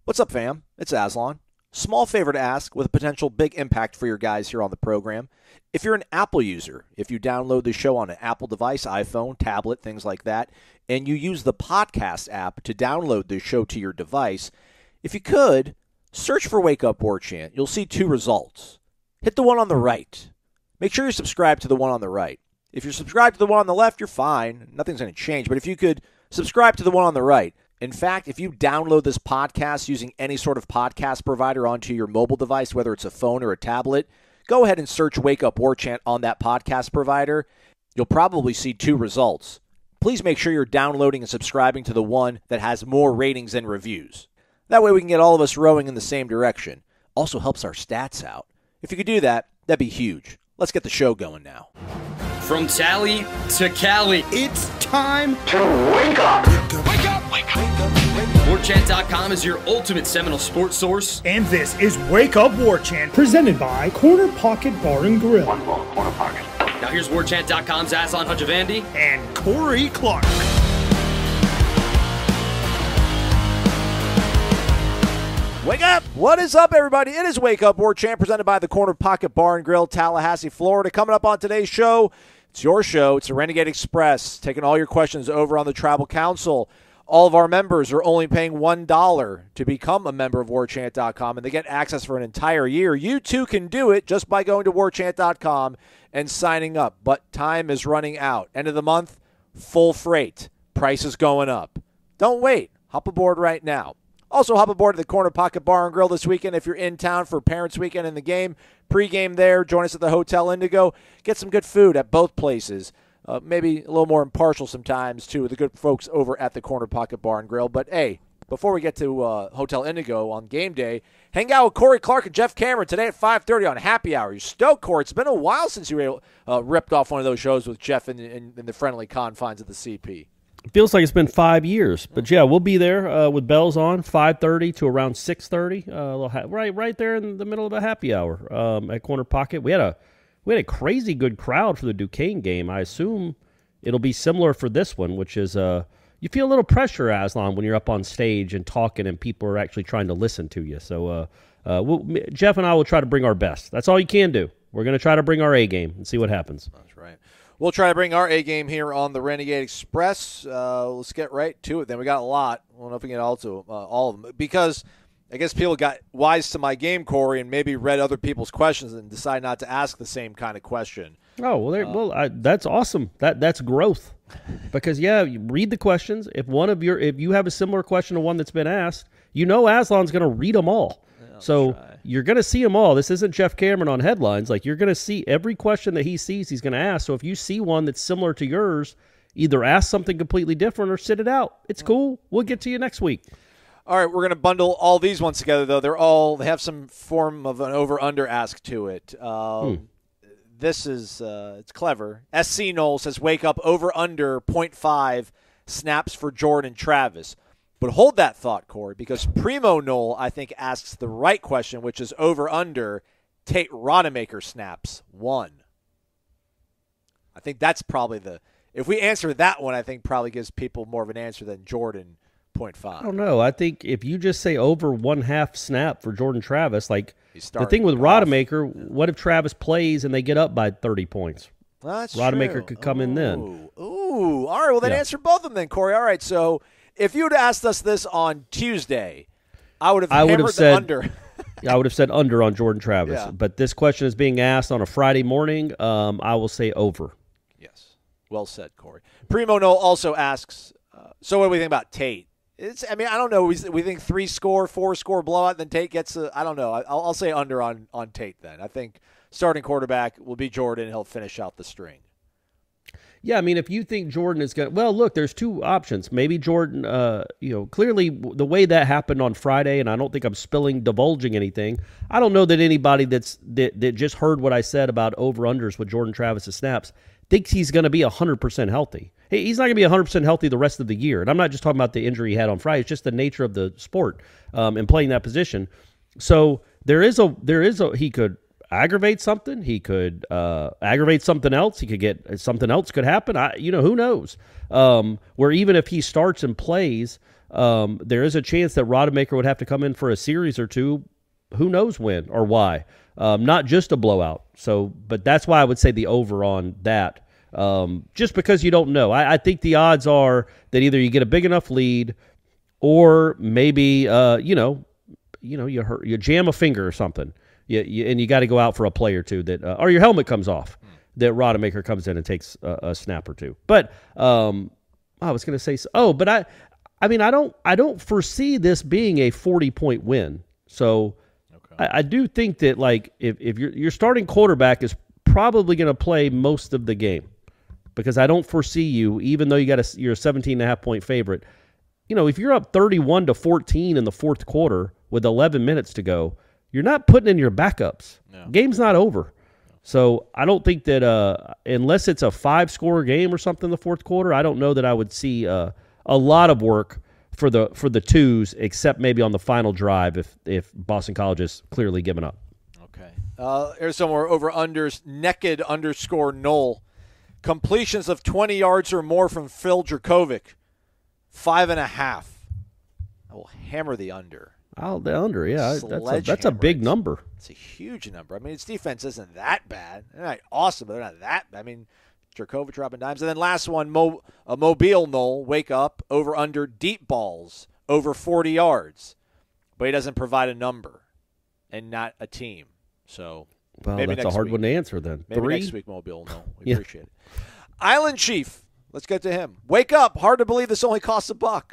What's up, fam? It's Aslan. Small favor to ask with a potential big impact for your guys here on the program. If you're an Apple user, if you download the show on an Apple device, iPhone, tablet, things like that, and you use the podcast app to download the show to your device, if you could, search for Wake Up Warchant. You'll see two results. Hit the one on the right. Make sure you're subscribed to the one on the right. If you're subscribed to the one on the left, you're fine. Nothing's going to change. But if you could subscribe to the one on the right. In fact, if you download this podcast using any sort of podcast provider onto your mobile device, whether it's a phone or a tablet, go ahead and search Wake Up Warchant on that podcast provider. You'll probably see two results. Please make sure you're downloading and subscribing to the one that has more ratings and reviews. That way we can get all of us rowing in the same direction. Also helps our stats out. If you could do that, that'd be huge. Let's get the show going now. From Tally to Cali, it's time to wake up. Wake up! Wake up! Warchant.com is your ultimate Seminole sports source. And this is Wake Up Warchant, presented by Corner Pocket Bar and Grill. One ball, corner pocket. Now here's Warchant.com's Aslan Hutchavandi and Corey Clark. Wake up! What is up, everybody? It is Wake Up Warchant, presented by the Corner Pocket Bar and Grill, Tallahassee, Florida. Coming up on today's show, it's your show. It's the Renegade Express, taking all your questions over on the Tribal Council. All of our members are only paying $1 to become a member of Warchant.com, and they get access for an entire year. You, too, can do it just by going to Warchant.com and signing up. But time is running out. End of the month, full freight. Price is going up. Don't wait. Hop aboard right now. Also, hop aboard at the Corner Pocket Bar and Grill this weekend if you're in town for Parents Weekend in the game. Pre-game there. Join us at the Hotel Indigo. Get some good food at both places. Maybe a little more impartial sometimes, too, with the good folks over at the Corner Pocket Bar and Grill. But, hey, before we get to Hotel Indigo on game day, hang out with Corey Clark and Jeff Cameron today at 5:30 on Happy Hour. You're stoked, Corey. It's been a while since you ripped off one of those shows with Jeff in the friendly confines of the CP. It feels like it's been 5 years, but yeah, we'll be there with bells on, 5:30 to around 6:30, right there in the middle of a happy hour at Corner Pocket. We had a crazy good crowd for the Duquesne game. I assume it'll be similar for this one, which is you feel a little pressure, Aslan, when you're up on stage and talking and people are actually trying to listen to you. So Jeff and I will try to bring our best. That's all you can do. We're going to try to bring our A game and see what happens. That's right. We'll try to bring our A game here on the Renegade Express. Let's get right to it then. We got a lot. I don't know if we can get all of them. Because I guess people got wise to my game, Corey, and maybe read other people's questions and decide not to ask the same kind of question. Oh, well, that's awesome. That's growth. Because, yeah, you read the questions. If you have a similar question to one that's been asked, you know Aslan's going to read them all. So you're going to see them all. This isn't Jeff Cameron on headlines. Like, you're going to see every question that he sees, he's going to ask. So if you see one that's similar to yours, either ask something completely different or sit it out. It's cool. We'll get to you next week. All right, we're going to bundle all these ones together, though. They have some form of an over-under ask to it. This is it's clever. SC Noles says, wake up over-under 0.5 snaps for Jordan Travis. But hold that thought, Corey, because Primo Nole, I think, asks the right question, which is over-under Tate Rodemaker snaps 1. I think that's probably if we answer that one, I think probably gives people more of an answer than Jordan 0.5. I don't know. I think if you just say over 1/2 snap for Jordan Travis, like the thing with Rodemaker, what if Travis plays and they get up by 30 points? That's Rodemaker true. Could come in then. Ooh. All right, well, then answer both of them then, Corey. All right, so if you had asked us this on Tuesday, I would have said under. I would have said under on Jordan Travis. Yeah. But this question is being asked on a Friday morning. I will say over. Yes. Well said, Corey. Primo Nole also asks, so what do we think about Tate? I don't know. We think 3-score, 4-score blowout, then Tate gets I don't know. I'll say under on Tate then. I think starting quarterback will be Jordan. He'll finish out the string. Yeah, I mean, if you think Jordan is going to – well, look, there's two options. Maybe Jordan, clearly the way that happened on Friday, and I don't think I'm divulging anything. I don't know that anybody that just heard what I said about over-unders with Jordan Travis's snaps thinks he's going to be 100% healthy. He's not going to be 100% healthy the rest of the year. And I'm not just talking about the injury he had on Friday. It's just the nature of the sport and playing that position. So he could – aggravate something. He could aggravate something else. He could get something else could happen. Who knows? Where even if he starts and plays, there is a chance that Rodemaker would have to come in for a series or two. Who knows when or why? Not just a blowout. So, but that's why I would say the over on that. Just because you don't know. I think the odds are that either you get a big enough lead, or maybe you jam a finger or something. And you got to go out for a play or two that, or your helmet comes off. That Rodemaker comes in and takes a snap or two. But I was going to say, but I don't foresee this being a 40-point win. So I do think that like if your starting quarterback is probably going to play most of the game, because I don't foresee you, even though you're a 17.5-point favorite. If you're up 31-14 in the fourth quarter with 11 minutes to go, you're not putting in your backups. No. Game's not over. So I don't think that unless it's a 5-score game or something in the fourth quarter, I don't know that I would see a lot of work for the twos, except maybe on the final drive if Boston College is clearly given up. Okay. Here's some more over-unders. Naked_Nole. Completions of 20 yards or more from Phil Dracovic. 5.5. I will hammer the under. Oh, the under, yeah. That's a big number. It's a huge number. I mean, its defense isn't that bad. They're not awesome, but they're not that bad. I mean, Dracovic dropping dimes. And then last one, a Mobile Nole, wake up, over under deep balls, over 40 yards. But he doesn't provide a number and not a team. So well, maybe that's a hard one to answer then. Maybe next week, Mobile Nole. We appreciate it. Island Chief, let's get to him. Wake up. Hard to believe this only costs $1.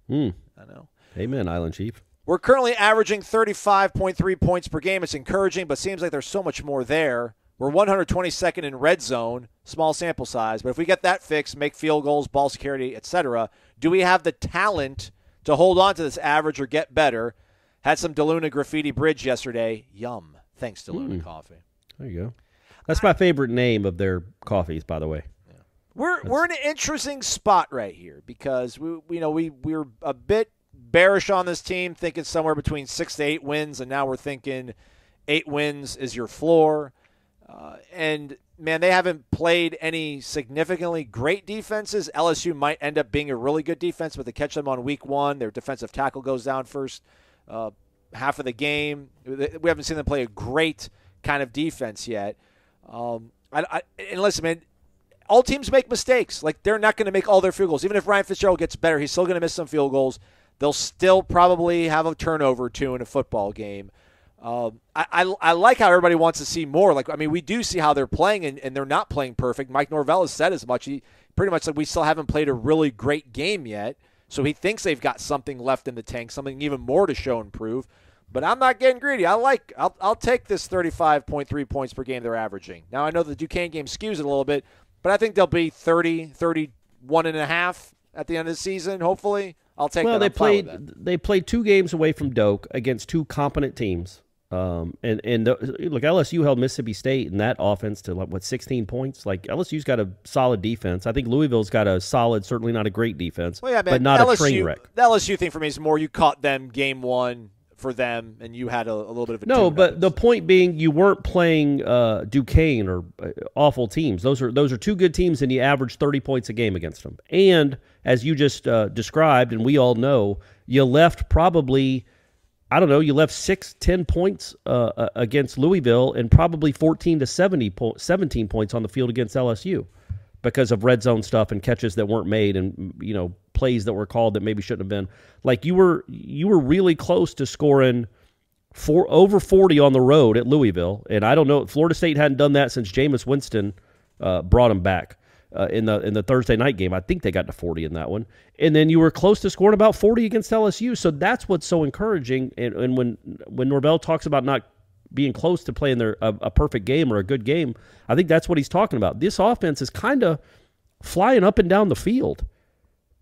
I know. Amen, Island Chief. We're currently averaging 35.3 points per game. It's encouraging, but seems like there's so much more there. We're 122nd in red zone, small sample size. But if we get that fixed, make field goals, ball security, etc., do we have the talent to hold on to this average or get better? Had some DeLuna Graffiti Bridge yesterday. Yum. Thanks, DeLuna Coffee. There you go. That's my favorite name of their coffees, by the way. Yeah. We're in an interesting spot right here because we're a bit bearish on this team, thinking somewhere between 6 to 8 wins, and now we're thinking 8 wins is your floor. And, man, they haven't played any significantly great defenses. LSU might end up being a really good defense, but they catch them on week 1. Their defensive tackle goes down first half of the game. We haven't seen them play a great kind of defense yet. And listen, man, all teams make mistakes. Like, they're not going to make all their field goals. Even if Ryan Fitzgerald gets better, he's still going to miss some field goals. They'll still probably have a turnover or two in a football game. I like how everybody wants to see more. Like, I mean, we do see how they're playing, and they're not playing perfect. Mike Norvell has said as much. He pretty much said we still haven't played a really great game yet. So he thinks they've got something left in the tank, something even more to show and prove. But I'm not getting greedy. I'll take this 35.3 points per game they're averaging. Now, I know the Duquesne game skews it a little bit, but I think they'll be 30, 31.5 at the end of the season, hopefully. I'll take that. Well, they played 2 games away from Doak against 2 competent teams. Look, LSU held Mississippi State in that offense to 16 points. Like, LSU's got a solid defense. I think Louisville's got a solid, certainly not a great defense, but not a train wreck. The LSU thing for me is more you caught them game 1 for them, and you had a little bit of a no. But the point being, you weren't playing Duquesne or awful teams. Those are 2 good teams, and you averaged 30 points a game against them. And as you just described, and we all know, you left probably, I don't know, you left 6-10 points against Louisville and probably 14 to 17 points on the field against LSU because of red zone stuff and catches that weren't made and, plays that were called that maybe shouldn't have been. Like, you were really close to scoring over 40 on the road at Louisville. And I don't know, Florida State hadn't done that since Jameis Winston brought him back. In the Thursday night game. I think they got to 40 in that one. And then you were close to scoring about 40 against LSU. So that's what's so encouraging. And when Norvell talks about not being close to playing a perfect game or a good game, I think that's what he's talking about. This offense is kind of flying up and down the field.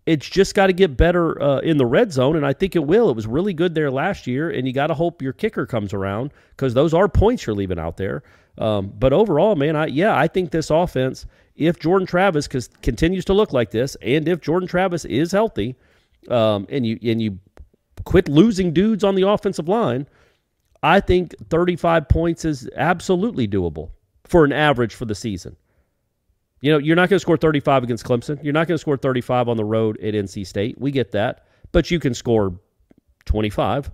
It's just got to get better in the red zone, and I think it will. It was really good there last year, and you got to hope your kicker comes around because those are points you're leaving out there. But overall, man, I think this offense, if Jordan Travis continues to look like this, and if Jordan Travis is healthy, and you quit losing dudes on the offensive line, I think 35 points is absolutely doable for an average for the season. You're not going to score 35 against Clemson. You're not going to score 35 on the road at NC State. We get that. but you can score 25.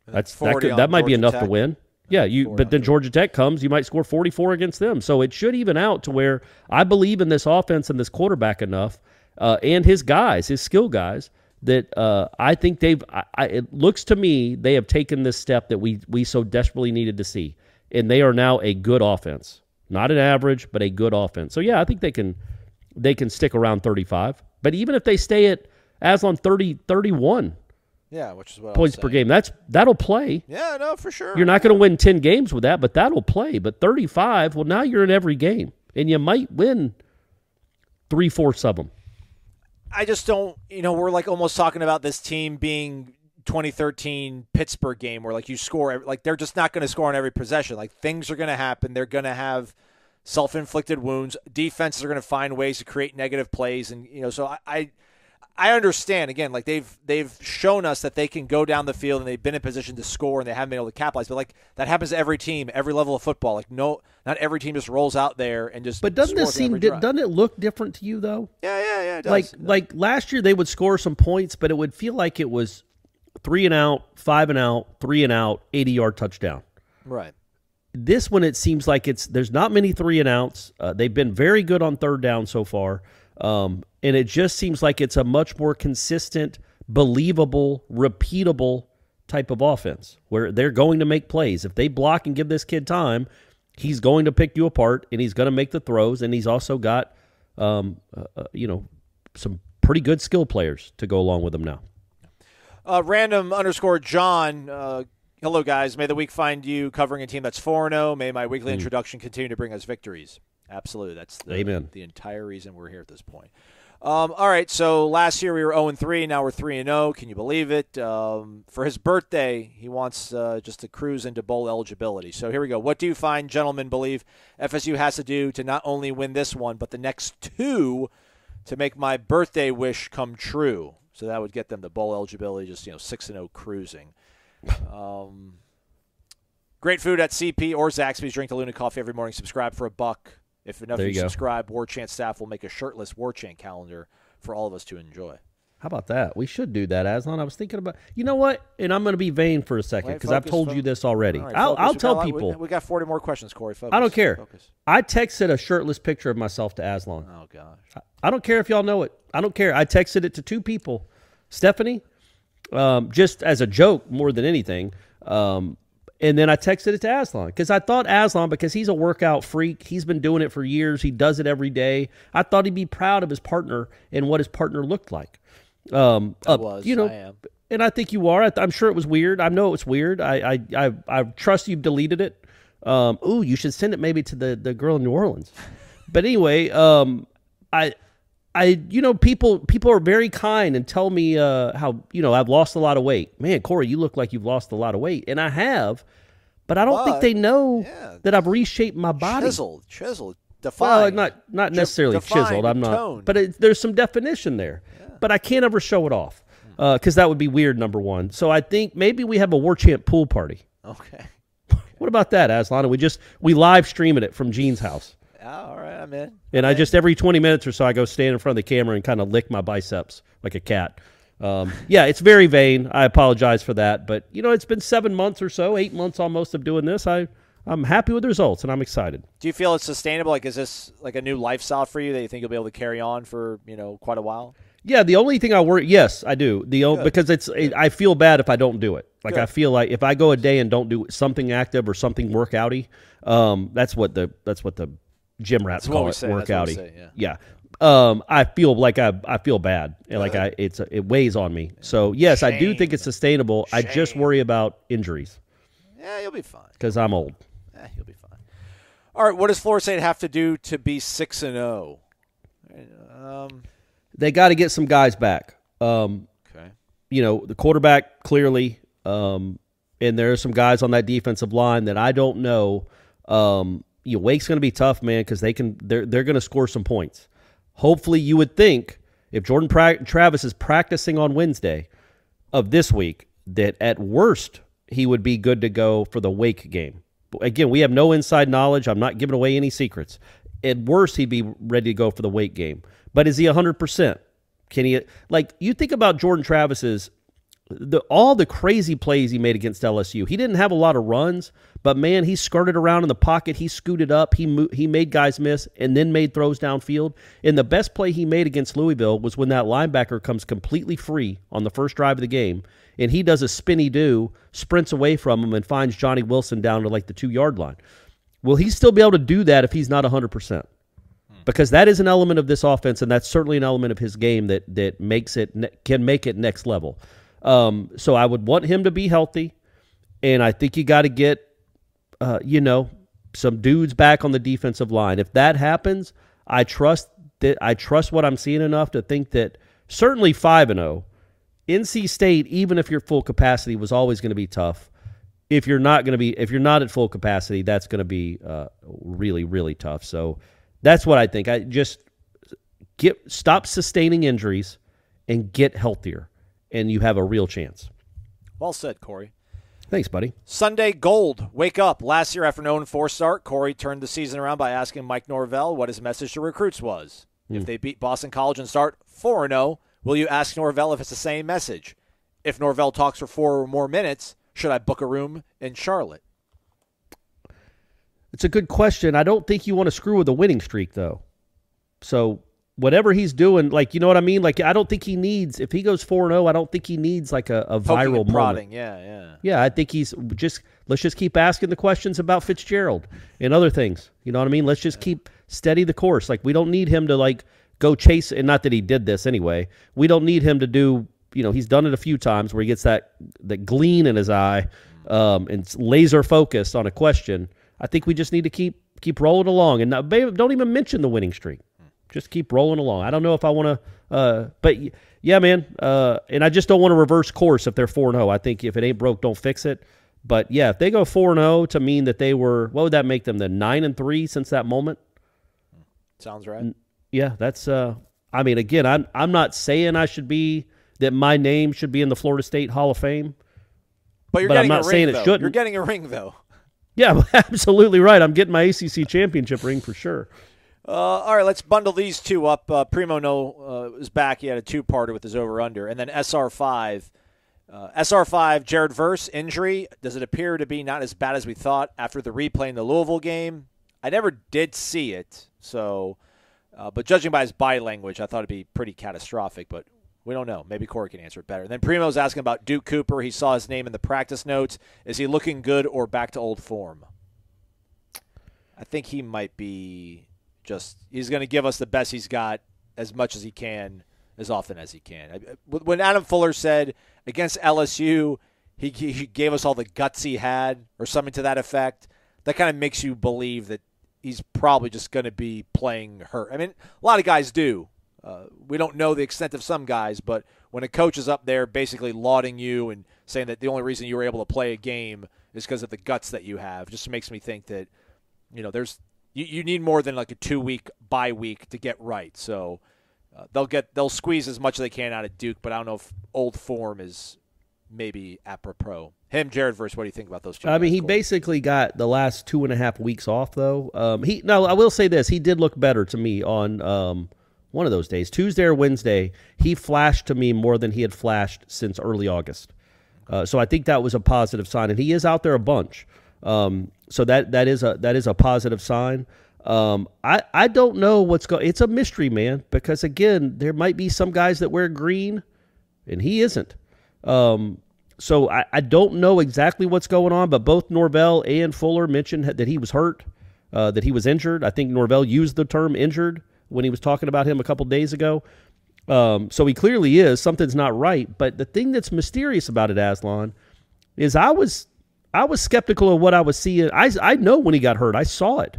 That might be enough to win. Yeah, but then Georgia Tech comes, you might score 44 against them. So it should even out to where I believe in this offense and this quarterback enough, and his guys, his skill guys, that I think it looks to me they have taken this step that we so desperately needed to see. And they are now a good offense. Not an average, but a good offense. So, yeah, I think they can stick around 35. But even if they stay at Aslan 31 which is what points per game, that'll play. Yeah, no, for sure. You're not going to win 10 games with that, but that'll play. But 35, well, now you're in every game. And you might win 3/4 of them. I just don't, we're like almost talking about this team being 2013 Pittsburgh game where like you score, like they're just not going to score on every possession. Like things are going to happen. They're going to have self-inflicted wounds. Defenses are going to find ways to create negative plays. And, so I understand, again, like they've shown us that they can go down the field and they've been in position to score and they haven't been able to capitalize. But like that happens to every team, every level of football. Like not every team just rolls out there and just. But doesn't it look different to you though? Yeah. It does. Like last year they would score some points, but it would feel like it was 3 and out, 5 and out, 3 and out, 80-yard touchdown. Right. This one it seems like there's not many 3 and outs. They've been very good on third down so far. And it just seems like it's a much more consistent, believable, repeatable type of offense where they're going to make plays. If they block and give this kid time, he's going to pick you apart and he's going to make the throws. And he's also got, some pretty good skill players to go along with him now. Random_John. Hello, guys. May the week find you covering a team that's 4-0. May my weekly introduction continue to bring us victories. Absolutely. That's the entire reason we're here at this point. All right, so last year we were 0-3. Now we're 3-0. Can you believe it? For his birthday, he wants just to cruise into bowl eligibility. So here we go. What do you find, gentlemen, believe FSU has to do to not only win this one, but the next 2 to make my birthday wish come true? So that would get them the bowl eligibility, just 6-0 cruising. Great food at CP or Zaxby's. Drink the Luna coffee every morning. Subscribe for $1. If enough of you subscribe, Warchant staff will make a shirtless Warchant calendar for all of us to enjoy. How about that? We should do that, Aslan. I was thinking about, you know what? And I'm going to be vain for a second because I've told you this already. Right, I'll tell people. We got 40 more questions, Corey. Focus. I don't care. Focus. I texted a shirtless picture of myself to Aslan. Oh, gosh. I don't care if y'all know it. I don't care. I texted it to 2 people. Stephanie, just as a joke more than anything. And then I texted it to Aslan because I thought Aslan, because he's a workout freak, he's been doing it for years, he does it every day. I thought he'd be proud of his partner and what his partner looked like. I am. And I think you are. I'm sure it was weird. I know it was weird. I trust you've deleted it. You should send it maybe to the girl in New Orleans. But anyway, people are very kind and tell me how I've lost a lot of weight. Man, Corey, you look like you've lost a lot of weight, and I have, but I don't think they know that I've reshaped my body. Chiseled, defined. Well, not necessarily chiseled. I'm not, toned. But there's some definition there. Yeah. But I can't ever show it off because that would be weird. Number one, so I think maybe we have a Warchant pool party. Okay. What about that, Aslan? We live streaming it from Gene's house. All right, I'm in. And I just every 20 minutes or so, I go stand in front of the camera and kind of lick my biceps like a cat. It's very vain. I apologize for that. But, it's been 7 months or so, 8 months almost of doing this. I'm happy with the results, and I'm excited. Do you feel it's sustainable? Like, is this like a new lifestyle for you that you think you'll be able to carry on for, quite a while? Yeah, the only thing I worry, yes, I do. Because I feel bad if I don't do it. Like, good. I feel like if I go a day and don't do something active or something workouty, that's what the gym rats call it, workouty. Yeah. I feel like I feel bad, and like it weighs on me. So yes, shame. I do think it's sustainable. Shame. I just worry about injuries. Yeah, you'll be fine because I'm old. Yeah, you'll be fine. All right, what does Florida State have to do to be 6-0? They got to get some guys back. Okay. The quarterback clearly, and there are some guys on that defensive line that I don't know. Wake's going to be tough, man, because they're going to score some points. Hopefully, you would think if Jordan Travis is practicing on Wednesday of this week, that at worst he would be good to go for the Wake game. Again, we have no inside knowledge. I'm not giving away any secrets. At worst, he'd be ready to go for the Wake game. But is he 100%? Can he, like, you think about Jordan Travis's, all the crazy plays he made against LSU. He didn't have a lot of runs, but man, he skirted around in the pocket. He scooted up. He made guys miss and then made throws downfield. And the best play he made against Louisville was when that linebacker comes completely free on the first drive of the game, and he does a spinny do, sprints away from him, and finds Johnny Wilson down to like the 2-yard line. Will he still be able to do that if he's not 100%? Because that is an element of this offense, and that's certainly an element of his game that makes it can make it next level. So I would want him to be healthy, and I think you got to get, some dudes back on the defensive line. If that happens, I trust what I'm seeing enough to think that certainly 5-0, NC State, even if you're full capacity, was always going to be tough. If you're not at full capacity, that's going to be really, really tough. So that's what I think. I just stop sustaining injuries and get healthier, and you have a real chance. Well said, Corey. Thanks, buddy. Sunday Gold. Wake up. Last year after 0-4 start, Corey turned the season around by asking Mike Norvell what his message to recruits was. If they beat Boston College and start 4-0, will you ask Norvell if it's the same message? If Norvell talks for 4 or more minutes, should I book a room in Charlotte? It's a good question. I don't think you want to screw with a winning streak, though. So whatever he's doing, like, you know what I mean? Like, I don't think he needs, if he goes 4-0, I don't think he needs like a viral moment. Yeah, I think let's just keep asking the questions about Fitzgerald and other things. You know what I mean? Let's just keep steady the course. Like, we don't need him to like go chase, and not that he did this anyway. We don't need him to do, he's done it a few times where he gets that gleam in his eye and laser focused on a question. I think we just need to keep rolling along, and don't even mention the winning streak. Just keep rolling along. I don't know if I want to, but yeah, man. And I just don't want to reverse course if they're 4-0. I think if it ain't broke, don't fix it. But yeah, if they go 4-0 to mean that they were, what would that make them? Then 9-3 since that moment. Sounds right. Yeah, that's. I mean, again, I'm not saying that my name should be in the Florida State Hall of Fame. But I'm not saying it shouldn't. You're getting a ring, though. Yeah, absolutely right. I'm getting my ACC championship ring for sure. All right, let's bundle these two up. Primo is back. He had a 2-parter with his over-under. And then SR5. SR5, Jared Verse, injury. Does it appear to be not as bad as we thought after the replay in the Louisville game? I never did see it, so but judging by his body language, I thought it'd be pretty catastrophic, but we don't know. Maybe Corey can answer it better. And then Primo's asking about Duke Cooper. He saw his name in the practice notes. Is he looking good or back to old form? I think he might be he's going to give us the best he's got as much as he can, as often as he can. When Adam Fuller said against LSU, he gave us all the guts he had or something to that effect, that kind of makes you believe that he's probably just going to be playing hurt. I mean, a lot of guys do. We don't know the extent of some guys, but when a coach is up there basically lauding you and saying that the only reason you were able to play a game is because of the guts that you have, just makes me think that, you need more than like a 2-week bye week to get right. So they'll squeeze as much as they can out of Duke, but I don't know if old form is maybe apropos. Jared Verse, what do you think about those two? I mean, he basically got the last 2.5 weeks off, though. I will say this. He did look better to me on one of those days. Tuesday or Wednesday, he flashed to me more than he had flashed since early August. So I think that was a positive sign. And he is out there a bunch. So that is a positive sign. I don't know what's going. It's a mystery, man, because again, there might be some guys that wear green, and he isn't. So I don't know exactly what's going on, but both Norvell and Fuller mentioned that he was hurt, that he was injured. I think Norvell used the term injured when he was talking about him a couple days ago. So he clearly is. Something's not right. But the thing that's mysterious about it, Aslan, is I was skeptical of what I was seeing. I know when he got hurt. I saw it.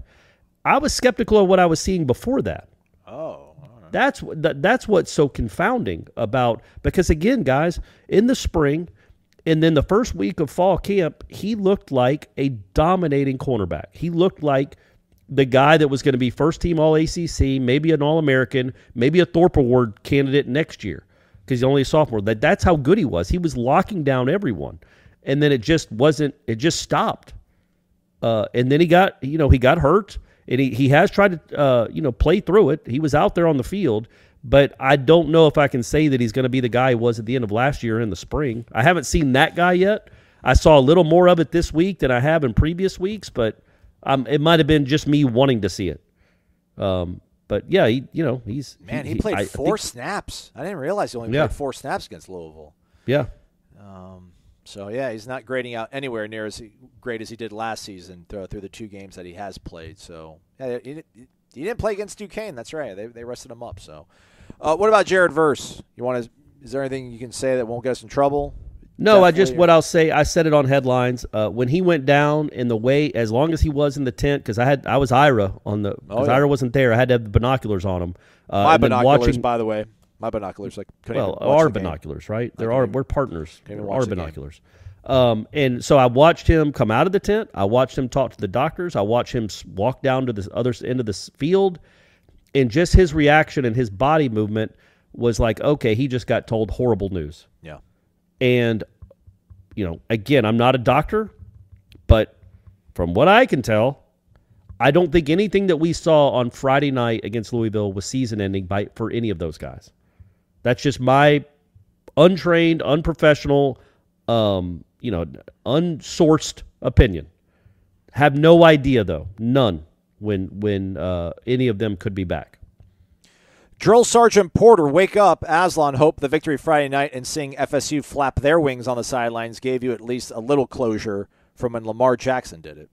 I was skeptical of what I was seeing before that. Oh. That's what's so confounding about, because again, guys, in the spring and then the first week of fall camp, he looked like a dominating cornerback. He looked like the guy that was going to be first team All-ACC, maybe an All-American, maybe a Thorpe Award candidate next year because he's only a sophomore. That's how good he was. He was locking down everyone. And then it just stopped. And then he got hurt, and he has tried to, play through it. He was out there on the field, But I don't know if I can say that he's going to be the guy he was at the end of last year in the spring. I haven't seen that guy yet. I saw a little more of it this week than I have in previous weeks, but it might have been just me wanting to see it. But yeah, he's he played four snaps. I didn't realize he only played 4 snaps against Louisville. Yeah. So yeah, he's not grading out anywhere near as great as he did last season through the 2 games that he has played. So yeah, he didn't play against Duquesne. That's right. They rested him up. So what about Jared Verse? Is there anything you can say that won't get us in trouble? No, what I'll say, I said it on headlines. When he went down in the way, as long as he was in the tent, because I was Ira Ira wasn't there. I had to have the binoculars on him. My binoculars, by the way. My binoculars, our binoculars, right? We're partners. Our binoculars. And so I watched him come out of the tent. I watched him talk to the doctors. I watched him walk down to the other end of the field, and just his reaction and his body movement was like, okay, he just got told horrible news. Yeah. And again, I'm not a doctor, but from what I can tell, I don't think anything that we saw on Friday night against Louisville was season-ending for any of those guys. That's just my untrained, unprofessional, unsourced opinion. Have no idea, though, none, when any of them could be back. Drill Sergeant Porter, wake up. Aslan hoped the victory Friday night and seeing FSU flap their wings on the sidelines gave you at least a little closure from when Lamar Jackson did it.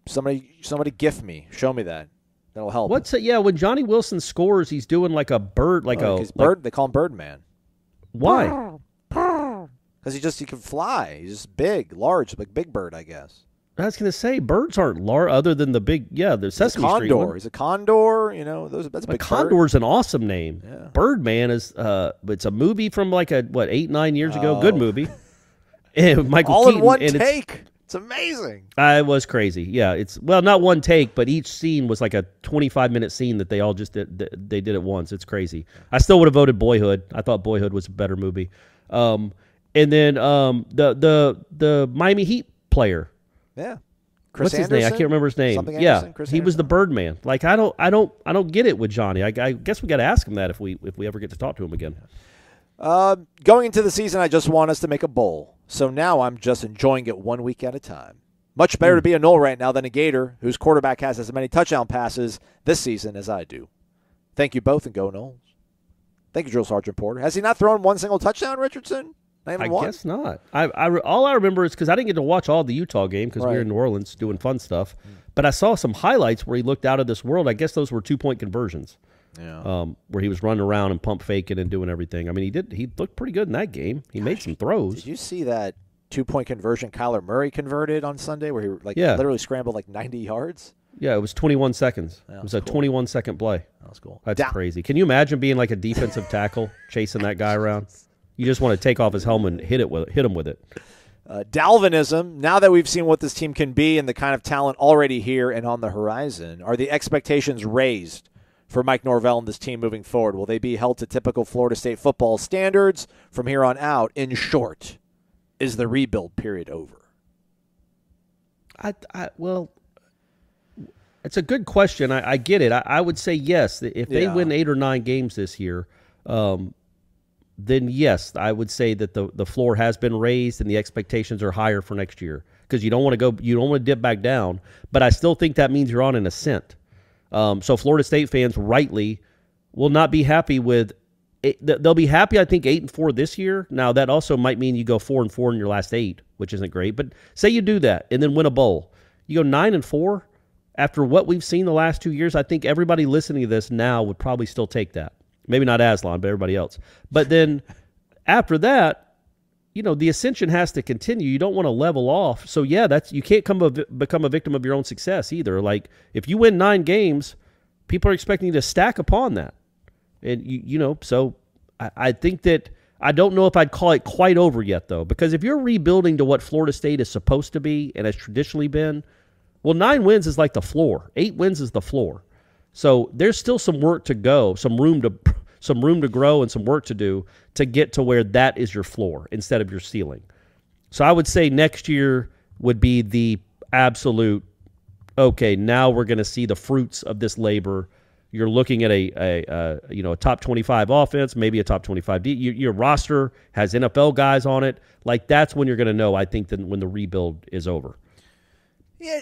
Somebody gift me. Show me that. That'll help. When Johnny Wilson scores, he's doing like a bird, they call him Birdman. Why? Because he can fly. He's just big, large, like Big Bird, I guess. I was going to say, birds aren't large other than the big, the Sesame Street one. He's a condor, that's a big Condor's an awesome name. Yeah. Birdman is, it's a movie from 8-9 years ago. Good movie. And Michael All Keaton, in one take. It's amazing. It was crazy. Yeah, not one take, but each scene was like a 25-minute scene that they all just did. They did it once. It's crazy. I still would have voted Boyhood. I thought Boyhood was a better movie. And then the Miami Heat player. Yeah. What's his name? I can't remember his name. He was the Birdman. I don't get it with Johnny. I guess we got to ask him that if we ever get to talk to him again. Going into the season, I just want us to make a bowl. So now I'm just enjoying it 1 week at a time. Much better to be a Nole right now than a Gator, whose quarterback has as many touchdown passes this season as I do. Thank you both, and go Noles. Thank you, Drill Sergeant Porter. Has he not thrown one single touchdown, Richardson? I guess not. All I remember is because I didn't get to watch all the Utah game because we were in New Orleans doing fun stuff. But I saw some highlights where he looked out of this world. I guess those were 2-point conversions. Yeah. Where he was running around and pump faking and doing everything. I mean, he looked pretty good in that game. He made some throws. Did you see that 2-point conversion Kyler Murray converted on Sunday where he literally scrambled 90 yards? Yeah, it was 21 seconds. It was a 21-second play. That was cool. That's crazy. Can you imagine being like a defensive tackle chasing that guy around? You just want to take off his helmet and hit him with it. Dalvinism, now that we've seen what this team can be and the kind of talent already here and on the horizon, are the expectations raised for Mike Norvell and this team moving forward? Will they be held to typical Florida State football standards from here on out? In short, is the rebuild period over? Well, it's a good question. I get it. I would say yes. If they win 8 or 9 games this year, then yes, I would say that the floor has been raised and the expectations are higher for next year because you don't want to dip back down. But I still think that means you're on an ascent. So Florida State fans rightly will not be happy with it. They'll be happy, I think, 8-4 this year. Now that also might mean you go 4-4 in your last 8, which isn't great. But say you do that and then win a bowl, you go 9-4 after what we've seen the last 2 years. I think everybody listening to this now would probably still take that. Maybe not Aslan, but everybody else. But then after that, the ascension has to continue. You don't want to level off. So, yeah, you can't become a victim of your own success either. Like, if you win 9 games, people are expecting you to stack upon that. And, so I think that I don't know if I'd call it quite over yet, though, because if you're rebuilding to what Florida State is supposed to be and has traditionally been, well, 9 wins is like the floor. 8 wins is the floor. So there's still some work to go, some room to grow and some work to do to get to where that is your floor instead of your ceiling. So I would say next year would be the absolute, okay, now we're going to see the fruits of this labor. you're looking at a top 25 offense, maybe a top 25 D. Your roster has NFL guys on it. Like, that's when you're going to know, I think, that when the rebuild is over. Yeah,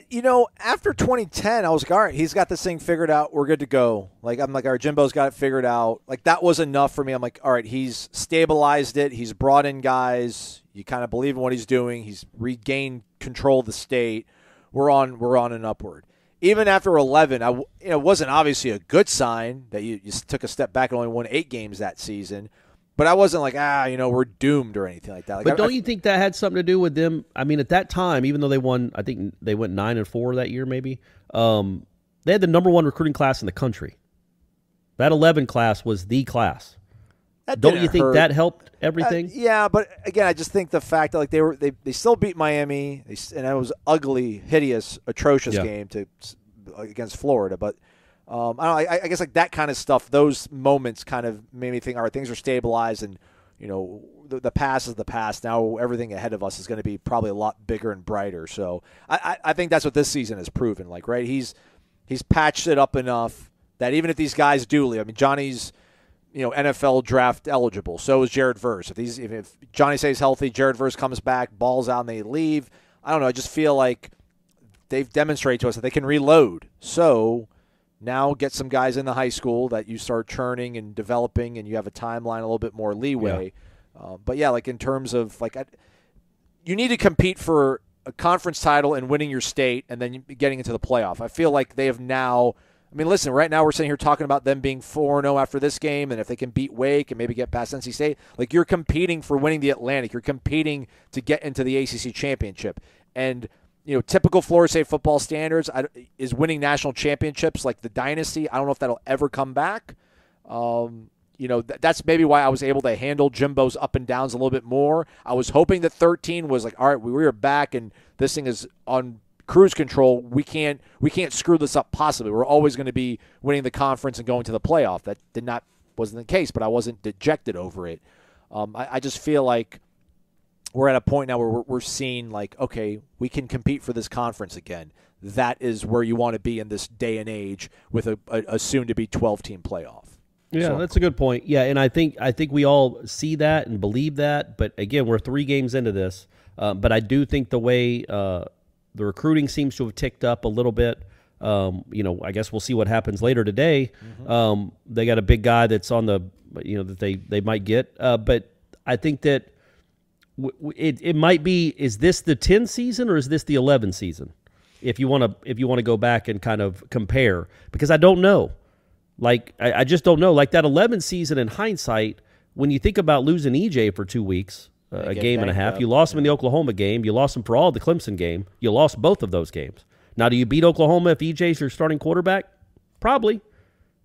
after 2010, I was like, all right, he's got this thing figured out. We're good to go. Like, I'm like, all right, Jimbo's got it figured out. Like, that was enough for me. I'm like, all right, he's stabilized it. He's brought in guys. You kind of believe in what he's doing. He's regained control of the state. We're on an upward. Even after 11, it wasn't obviously a good sign that you took a step back and only won 8 games that season. But I wasn't like, we're doomed or anything like that. Like, but don't you think that had something to do with them? I mean, at that time, even though they won, I think they went 9-4 that year maybe, they had the number 1 recruiting class in the country. That 11 class was the class. Don't you think that helped everything? Yeah, but again, I just think the fact that they still beat Miami, and it was ugly, hideous, atrocious game against Florida. But I guess like that kind of stuff, those moments kind of made me think, all right, things are stabilized, and the past is the past. Now everything ahead of us is going to be probably a lot bigger and brighter. So I think that's what this season has proven. Like, right, he's patched it up enough that even if these guys do leave, I mean, Johnny's NFL draft eligible. So is Jared Verse. If Johnny stays healthy, Jared Verse comes back, balls out, and they leave. I don't know. I just feel like they've demonstrated to us that they can reload. So now get some guys in the high school that you start churning and developing, and you have a timeline, a little bit more leeway. Yeah. But yeah, like in terms of you need to compete for a conference title and winning your state, and then getting into the playoff. I feel like they have now. I mean, listen, right now we're sitting here talking about them being 4-0 after this game, and if they can beat Wake and maybe get past NC State, like, you're competing for winning the Atlantic. You're competing to get into the ACC championship. And, typical Florida State football standards is winning national championships, like the dynasty. I don't know if that'll ever come back. That's maybe why I was able to handle Jimbo's up and downs a little bit more. I was hoping that 13 was like, all right, we were back, and this thing is on cruise control. We can't screw this up possibly. We're always going to be winning the conference and going to the playoff. That wasn't the case, but I wasn't dejected over it. I just feel like we're at a point now where we're seeing like, okay, we can compete for this conference again. That is where you want to be in this day and age with a soon-to-be 12-team playoff. Yeah, that's a good point. Yeah, and I think we all see that and believe that. But again, we're 3 games into this. But I do think the way the recruiting seems to have ticked up a little bit. I guess we'll see what happens later today. Mm-hmm. They got a big guy that's on the, that they might get. But I think that it might be. Is this the 10 season or is this the 11 season? If you want to go back and kind of compare, because I don't know. Like, I just don't know. Like that 11 season in hindsight, when you think about losing EJ for 2 weeks. A game and a half. You lost him in the Oklahoma game. You lost him for all the Clemson game. You lost both of those games. Now, do you beat Oklahoma if EJ's your starting quarterback? Probably.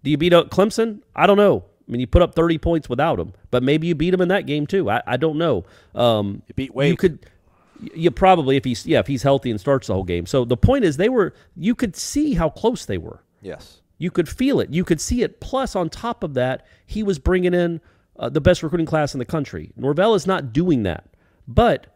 Do you beat Clemson? I don't know. I mean, you put up 30 points without him, but maybe you beat him in that game too. I don't know. You beat Wake. You probably if he's healthy and starts the whole game. So the point is, you could see how close they were. Yes. You could feel it. You could see it. Plus, on top of that, he was bringing in the best recruiting class in the country. Norvell is not doing that. But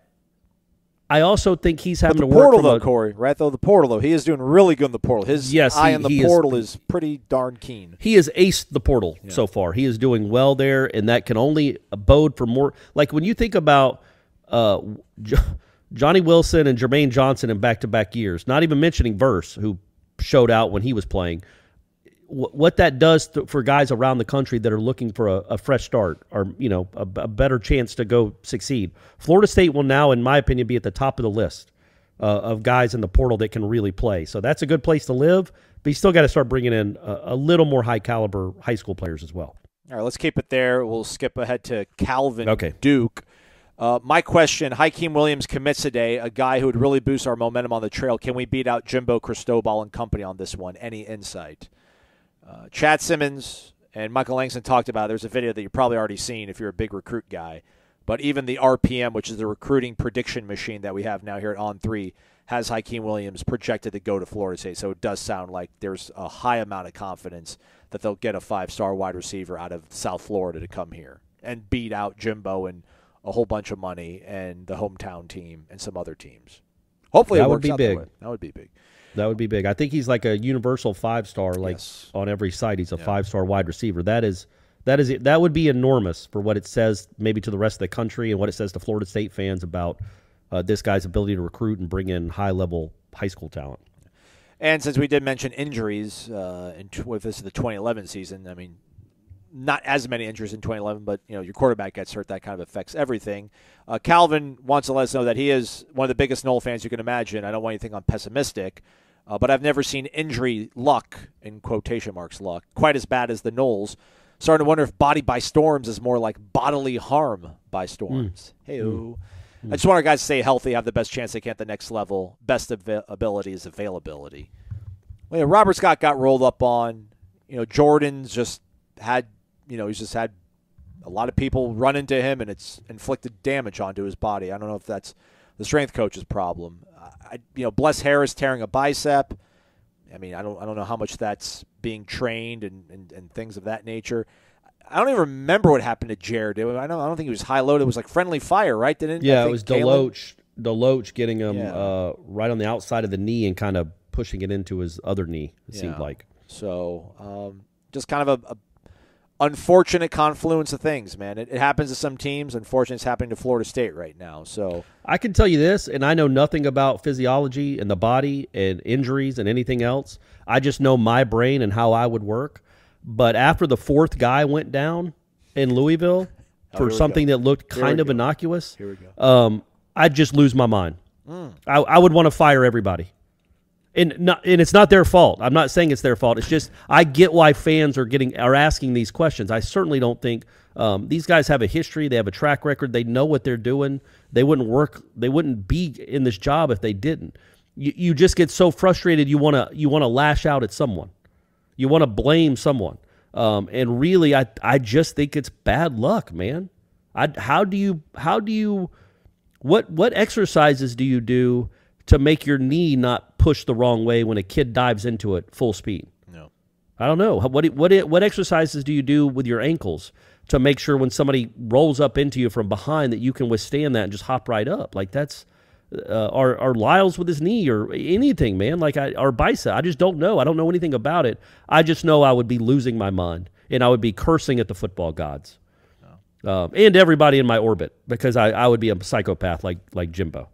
I also think he's having to work from Corey, right? Though the portal, though, he is doing really good in the portal. His eye on the portal is pretty darn keen. He has aced the portal so far. He is doing well there, and that can only bode for more. Like when you think about Johnny Wilson and Jermaine Johnson in back-to-back years, not even mentioning Verse, who showed out when he was playing, what that does for guys around the country that are looking for a fresh start or, a better chance to go succeed. Florida State will now, in my opinion, be at the top of the list of guys in the portal that can really play. So that's a good place to live, but you still got to start bringing in a little more high-caliber high school players as well. All right, let's keep it there. We'll skip ahead to Calvin Duke. My question, Hakeem Williams commits today, a guy who would really boost our momentum on the trail. Can we beat out Jimbo, Cristobal, and company on this one? Any insight? Chad Simmons and Michael Langston talked about it. There's a video that you've probably already seen if you're a big recruit guy. But even the RPM, which is the recruiting prediction machine that we have now here at On3, has Hakeem Williams projected to go to Florida State. So it does sound like there's a high amount of confidence that they'll get a 5-star wide receiver out of South Florida to come here and beat out Jimbo and a whole bunch of money and the hometown team and some other teams. Hopefully that it would works be out big. that way. That would be big. That would be big. I think he's like a universal 5-star, like on every site. He's a 5-star wide receiver. That would be enormous for what it says maybe to the rest of the country and what it says to Florida State fans about this guy's ability to recruit and bring in high-level high school talent. And since we did mention injuries with this is the 2011 season, I mean, not as many injuries in 2011, but your quarterback gets hurt. That kind of affects everything. Calvin wants to let us know that he is one of the biggest Nole fans you can imagine. I don't want anything on pessimistic, but I've never seen injury luck, in quotation marks luck, quite as bad as the Noles. Starting to wonder if body by storms is more like bodily harm by storms. Hey-o. I just want our guys to stay healthy, have the best chance they can at the next level. Best ability is availability. Well, Robert Scott got rolled up on. Jordan's just had, he's just had a lot of people run into him, and it's inflicted damage onto his body. I don't know if that's the strength coach's problem. Bless Harris tearing a bicep. I mean, I don't know how much that's being trained and things of that nature. I don't even remember what happened to Jared. I don't think he was high load. It was like friendly fire, right? It was Deloach getting him right on the outside of the knee and kind of pushing it into his other knee, it seemed like. So just kind of a unfortunate confluence of things, man. It happens to some teams. Unfortunately, it's happening to Florida State right now. So I can tell you this, and I know nothing about physiology and the body and injuries and anything else. I just know my brain and how I would work. But after the fourth guy went down in Louisville for something that looked kind of innocuous, I'd just lose my mind. I would want to fire everybody. And it's not their fault. I'm not saying it's their fault. It's just I get why fans are asking these questions. I certainly don't think these guys have a history. They have a track record. They know what they're doing. They wouldn't be in this job if they didn't. You just get so frustrated. You want to lash out at someone. You want to blame someone. And really, I just think it's bad luck, man. What exercises do you do to make your knee not push the wrong way when a kid dives into it full speed? No. I don't know. What exercises do you do with your ankles to make sure when somebody rolls up into you from behind that you can withstand that and just hop right up? Like that's or Lyles with his knee or anything, man. Like or bicep. I just don't know. I don't know anything about it. I just know I would be losing my mind and I would be cursing at the football gods and everybody in my orbit because I would be a psychopath like Jimbo.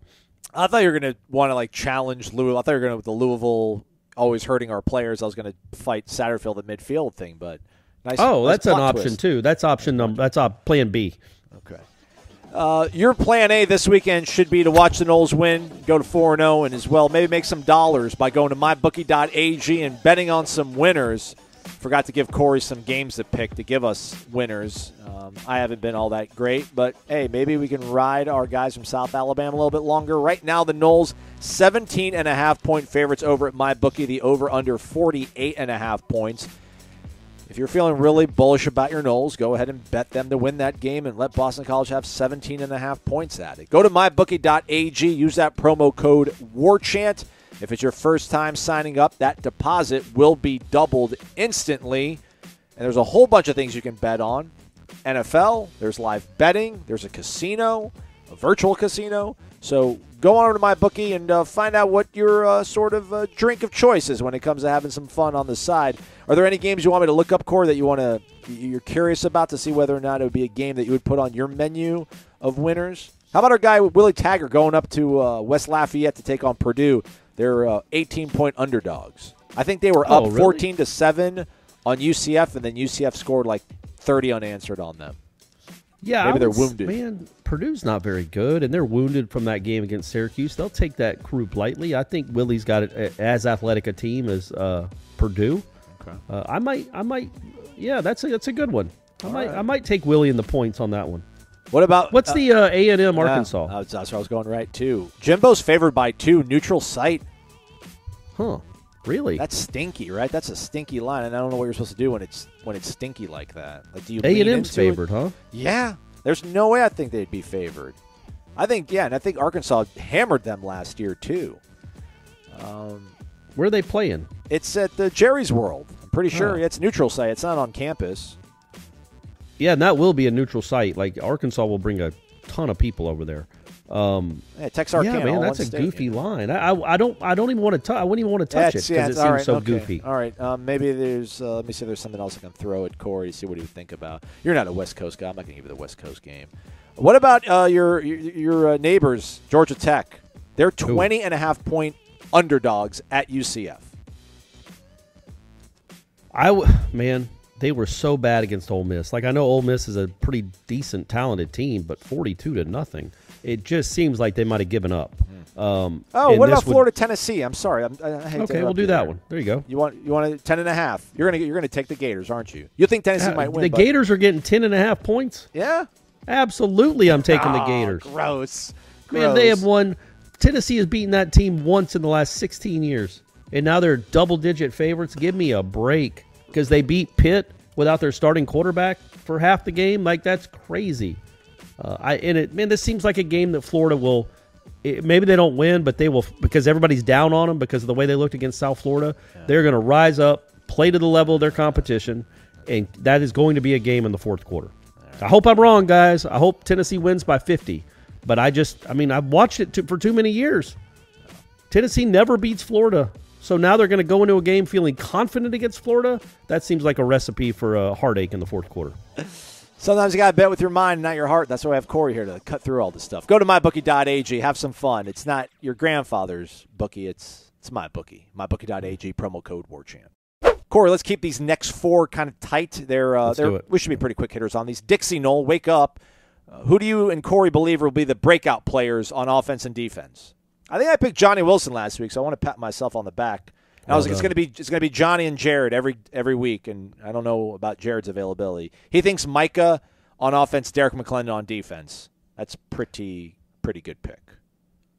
I thought you were going to want to challenge Louisville. I thought you were going to with the Louisville always hurting our players. I was going to fight Satterfield at midfield thing, but nice. That's an plot option twist. too. That's that's plan B. Okay. Your plan A this weekend should be to watch the Noles win, go to 4-0, and as well maybe make some dollars by going to mybookie.ag and betting on some winners. Forgot to give Corey some games to pick to give us winners. I haven't been all that great, but, hey, maybe we can ride our guys from South Alabama a little bit longer. Right now, the Noles, 17.5-point favorites over at MyBookie. The over-under 48.5 points. If you're feeling really bullish about your Noles, go ahead and bet them to win that game and let Boston College have 17.5 points at it. Go to mybookie.ag. Use that promo code WARCHANT. If it's your first time signing up, that deposit will be doubled instantly. And there's a whole bunch of things you can bet on. NFL, there's live betting, there's a casino, a virtual casino. So go on over to MyBookie and find out what your drink of choice is when it comes to having some fun on the side. Are there any games you want me to look up, Corey, that you're curious about to see whether or not it would be a game that you would put on your menu of winners? How about our guy Willie Taggart going up to West Lafayette to take on Purdue? They're 18-point underdogs. I think they were up 14-7 on UCF, and then UCF scored 30 unanswered on them. Yeah, maybe they're wounded. Man, Purdue's not very good, and they're wounded from that game against Syracuse. They'll take that group lightly. I think Willie's got as athletic a team as Purdue. Okay. I might. Yeah, that's a good one. I might take Willie in the points on that one. What about what's the A&M Arkansas? That's where I was going right too. Jimbo's favored by 2, neutral site. Huh? Really? That's stinky, right? That's a stinky line, and I don't know what you're supposed to do when it's stinky like that. Do you A&M's favored, huh? Yeah. There's no way I think they'd be favored. I think Arkansas hammered them last year too. Where are they playing? It's at the Jerry's World. I'm pretty sure it's neutral site. It's not on campus. Yeah, and that will be a neutral site. Arkansas will bring a ton of people over there. Texarkana. Yeah, man, that's a goofy line. I don't even want to touch. I wouldn't even want to touch it because it seems so goofy. All right, maybe there's. Let me see if there's something else I can throw at Corey to see what he would think about. You're not a West Coast guy. I'm not going to give you the West Coast game. What about your neighbors, Georgia Tech? They're 20.5-point underdogs at UCF. Man, they were so bad against Ole Miss. Like, I know Ole Miss is a pretty decent, talented team, but 42-0. It just seems like they might have given up. What about Florida, Tennessee? I'm sorry. I hate okay, we'll do that one. There you go. You want 10.5? You're gonna take the Gators, aren't you? You think Tennessee might win? The Gators are getting 10.5 points. Yeah, absolutely. I'm taking the Gators. Gross. Man, they have won. Tennessee has beaten that team once in the last 16 years, and now they're double-digit favorites. Give me a break, because they beat Pitt without their starting quarterback for half the game. Like, that's crazy. This seems like a game that Florida will. Maybe they don't win, but they will, because everybody's down on them because of the way they looked against South Florida. Yeah. They're going to rise up, play to the level of their competition, and that is going to be a game in the fourth quarter. Right. I hope I'm wrong, guys. I hope Tennessee wins by 50. But I've watched it for too many years. Tennessee never beats Florida. So now they're going to go into a game feeling confident against Florida. That seems like a recipe for a heartache in the fourth quarter. Sometimes you got to bet with your mind, not your heart. That's why I have Corey here to cut through all this stuff. Go to mybookie.ag. Have some fun. It's not your grandfather's bookie. It's my bookie. Mybookie.ag, promo code WARCHANT. Corey, let's keep these next four kind of tight. We should be pretty quick hitters on these. Dixie, Noel, wake up. Who do you and Corey believe will be the breakout players on offense and defense? I think I picked Johnny Wilson last week, so I want to pat myself on the back. And I was like, it's gonna be Johnny and Jared every week, and I don't know about Jared's availability. He thinks Micah on offense, Derek McClendon on defense. That's pretty good pick.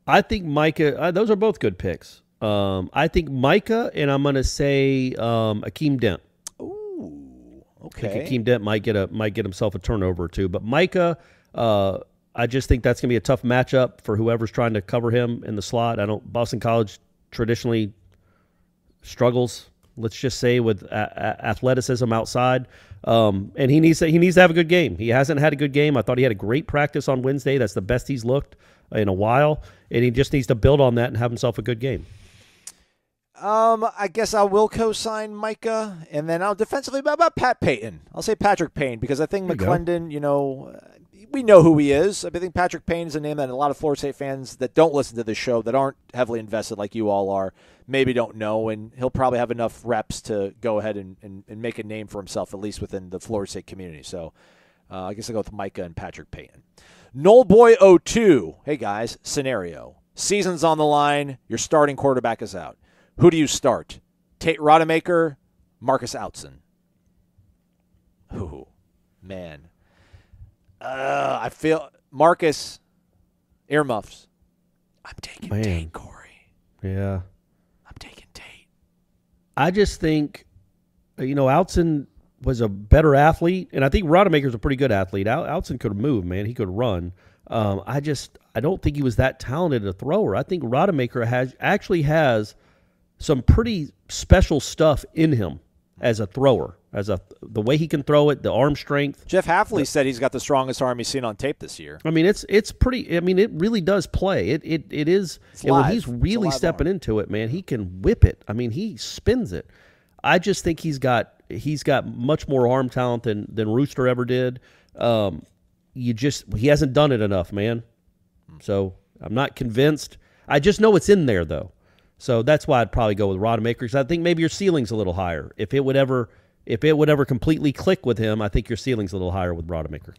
I think Micah. Those are both good picks. I think Micah, and I'm gonna say Akeem Dent. Ooh, okay. I think Akeem Dent might get himself a turnover or two, but Micah. I just think that's going to be a tough matchup for whoever's trying to cover him in the slot. Boston College traditionally struggles, let's just say, with athleticism outside, and he needs to have a good game. He hasn't had a good game. I thought he had a great practice on Wednesday. That's the best he's looked in a while, and he just needs to build on that and have himself a good game. I guess I will co-sign Micah, and then I'll defensively about Pat Payton. I'll say Patrick Payne, because I think McClendon, we know who he is. I think Patrick Payne is a name that a lot of Florida State fans that don't listen to the show, that aren't heavily invested like you all are, maybe don't know, and he'll probably have enough reps to go ahead and make a name for himself, at least within the Florida State community. So I guess I'll go with Micah and Patrick Payton. Noelboy02, hey guys, scenario. Season's on the line, your starting quarterback is out. Who do you start? Tate Rodemaker, Marcus Outzen. Ooh, man. I feel Marcus earmuffs. I'm taking Tate, Corey. Yeah. I'm taking Tate. I just think, Outzen was a better athlete, and I think Rodemaker's a pretty good athlete. Outzen could move, man. He could run. I don't think he was that talented a thrower. I think Rodemaker actually has some pretty special stuff in him as a thrower, the way he can throw it, the arm strength. Jeff Hafley said he's got the strongest arm he's seen on tape this year. I mean, it's pretty. I mean, it really does play. It is. And when he's really stepping into it, man, he can whip it. I mean, he spins it. I just think he's got much more arm talent than Rooster ever did. He hasn't done it enough, man. So I'm not convinced. I just know it's in there though. So that's why I'd probably go with Rodemaker, because I think maybe your ceiling's a little higher. If it would ever completely click with him, I think your ceiling's a little higher with Rodemaker.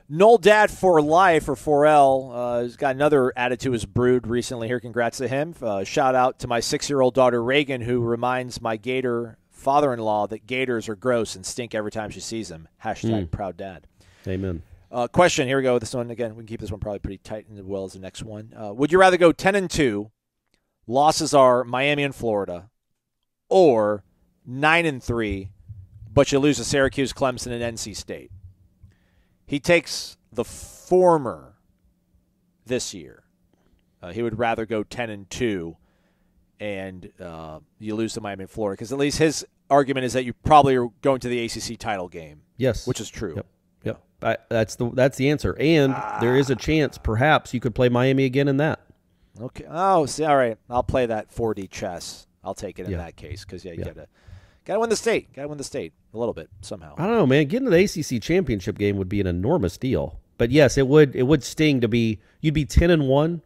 Noel Dad for Life, or 4L, has got another added to his brood recently here. Congrats to him. Shout out to my 6-year-old daughter Reagan, who reminds my Gator father-in-law that Gators are gross and stink every time she sees them. # proud dad. Amen. Question, here we go. This one, again, we can keep this one probably pretty tight as well as the next one. Would you rather go 10-2, losses are Miami and Florida, or 9-3, but you lose to Syracuse, Clemson, and NC State? He takes the former this year. He would rather go 10-2 and you lose to Miami and Florida, because at least his argument is that you probably are going to the ACC title game. Yes. Which is true. Yep. That's the answer. And there is a chance, perhaps, you could play Miami again in that. Okay. Oh, see, all right. I'll play that 4D chess. I'll take it in that case because, you gotta win the state. Gotta win the state a little bit somehow. I don't know, man. Getting to the ACC championship game would be an enormous deal. But yes, it would sting to be. You'd be 10-1,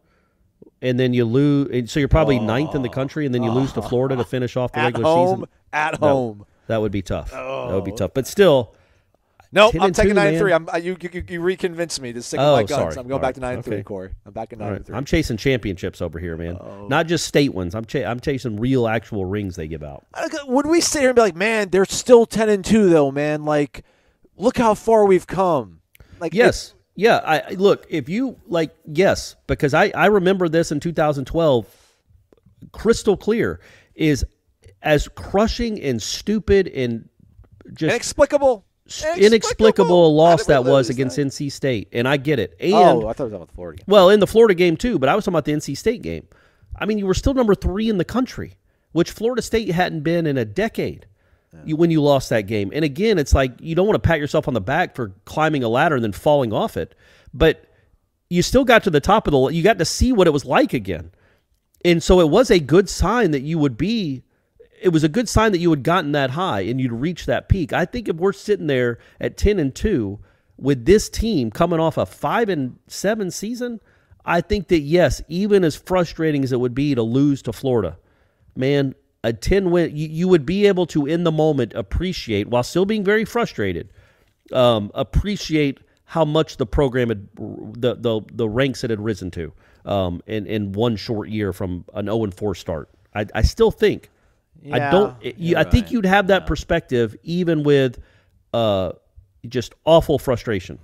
and then you lose. And so you're probably 9th in the country, and then you lose to Florida to finish off the regular season. At home. That would be tough. That would be tough. But still. No, I'm taking 9-3. You reconvinced me to stick with my guns. Sorry. I'm going back to 9-3, Corey. I'm back at 9-3. I'm chasing championships over here, man. Not just state ones. I'm chasing real, actual rings they give out. Would we sit here and be like, man, they're still 10-2 though, man? Like, look how far we've come. Like, yes, yeah. Look, if you yes, because I remember this in 2012, crystal clear, is as crushing and stupid and just inexplicable loss that was against NC State, and I get it. And, I thought it was about the Florida game. Well, in the Florida game too, but I was talking about the NC State game. I mean, you were still number 3 in the country, which Florida State hadn't been in a decade when you lost that game. And again, it's like you don't want to pat yourself on the back for climbing a ladder and then falling off it, but you still got to the top of you got to see what it was like again. And so it was a good sign that you would be. It was a good sign that you had gotten that high and you'd reach that peak. I think if we're sitting there at 10-2 with this team coming off a 5-7 season, I think that, yes, even as frustrating as it would be to lose to Florida, man, a 10 win, you would be able to, in the moment, appreciate, while still being very frustrated, appreciate how much the program had, the ranks it had risen to in one short year from an 0-4 start. I still think. Yeah, I think you'd have that perspective even with just awful frustration.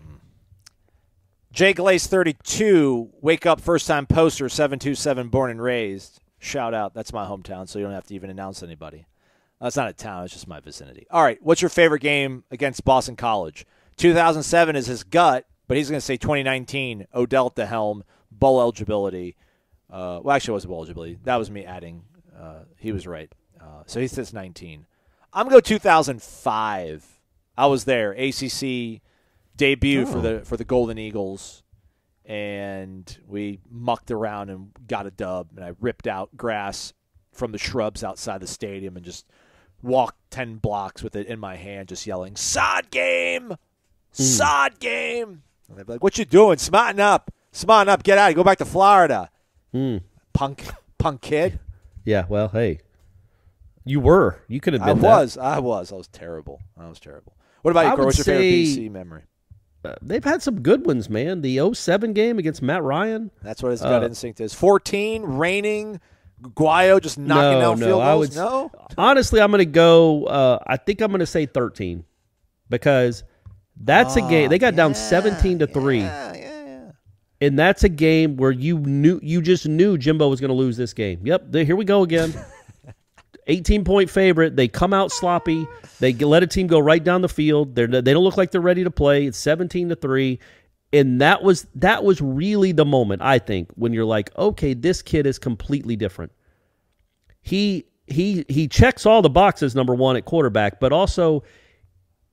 Jay Glaze 32, wake up first time poster 727 born and raised. Shout out. That's my hometown, so you don't have to even announce anybody. That's not a town, it's just my vicinity. All right, what's your favorite game against Boston College? 2007 is his gut, but he's going to say 2019, Odell at the helm, bowl eligibility. Well, actually, it wasn't bowl eligibility. That was me adding. He was right. So he says 19. I'm going to go 2005. I was there. ACC debut for the Golden Eagles, and we mucked around and got a dub. And I ripped out grass from the shrubs outside the stadium and just walked 10 blocks with it in my hand, just yelling, "Sod game! Sod game!" And they'd be like, "What you doing? Smarten up. Smarten up. Get out. Go back to Florida." Punk kid. Yeah, well, hey. You could admit that. I was terrible. What about you, Corey? What's your favorite BC memory? They've had some good ones, man. The 2007 game against Matt Ryan. That's what his gut instinct is. 14, raining, Guayo just knocking down field goals. No? Honestly, I'm going to go, I think I'm going to say 13 because that's a game. They got down 17-3. Yeah. And that's a game where you just knew Jimbo was going to lose this game. Yep, here we go again. 18-point favorite. They come out sloppy. They let a team go right down the field. They don't look like they're ready to play. It's 17-3, and that was really the moment, I think, when you're like, okay, this kid is completely different. He checks all the boxes, number one, at quarterback, but also,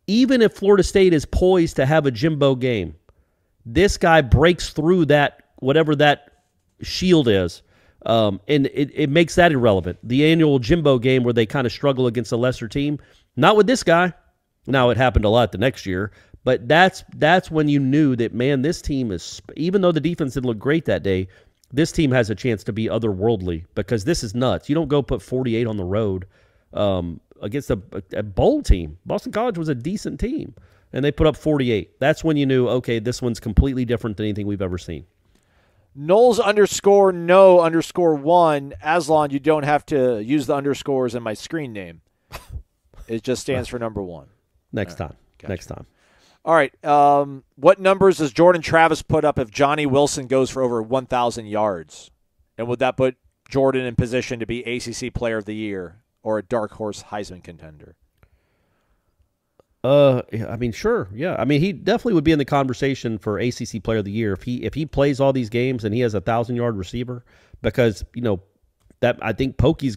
even if Florida State is poised to have a Jimbo game, this guy breaks through that, whatever that shield is. And it makes that irrelevant. The annual Jimbo game where they kind of struggle against a lesser team, not with this guy. Now, it happened a lot the next year, but that's when you knew that, man, this team is, even though the defense didn't look great that day, this team has a chance to be otherworldly because this is nuts. You don't go put 48 on the road against a bowl team. Boston College was a decent team, and they put up 48. That's when you knew, okay, this one's completely different than anything we've ever seen. Noles _no_1. Aslan, you don't have to use the underscores in my screen name. It just stands for number one. Next time. All right. What numbers does Jordan Travis put up if Johnny Wilson goes for over 1,000 yards? And would that put Jordan in position to be ACC Player of the Year or a dark horse Heisman contender? I mean, sure, yeah. I mean, he definitely would be in the conversation for ACC Player of the Year if he plays all these games and he has a 1,000-yard receiver. Because that I think Pokey's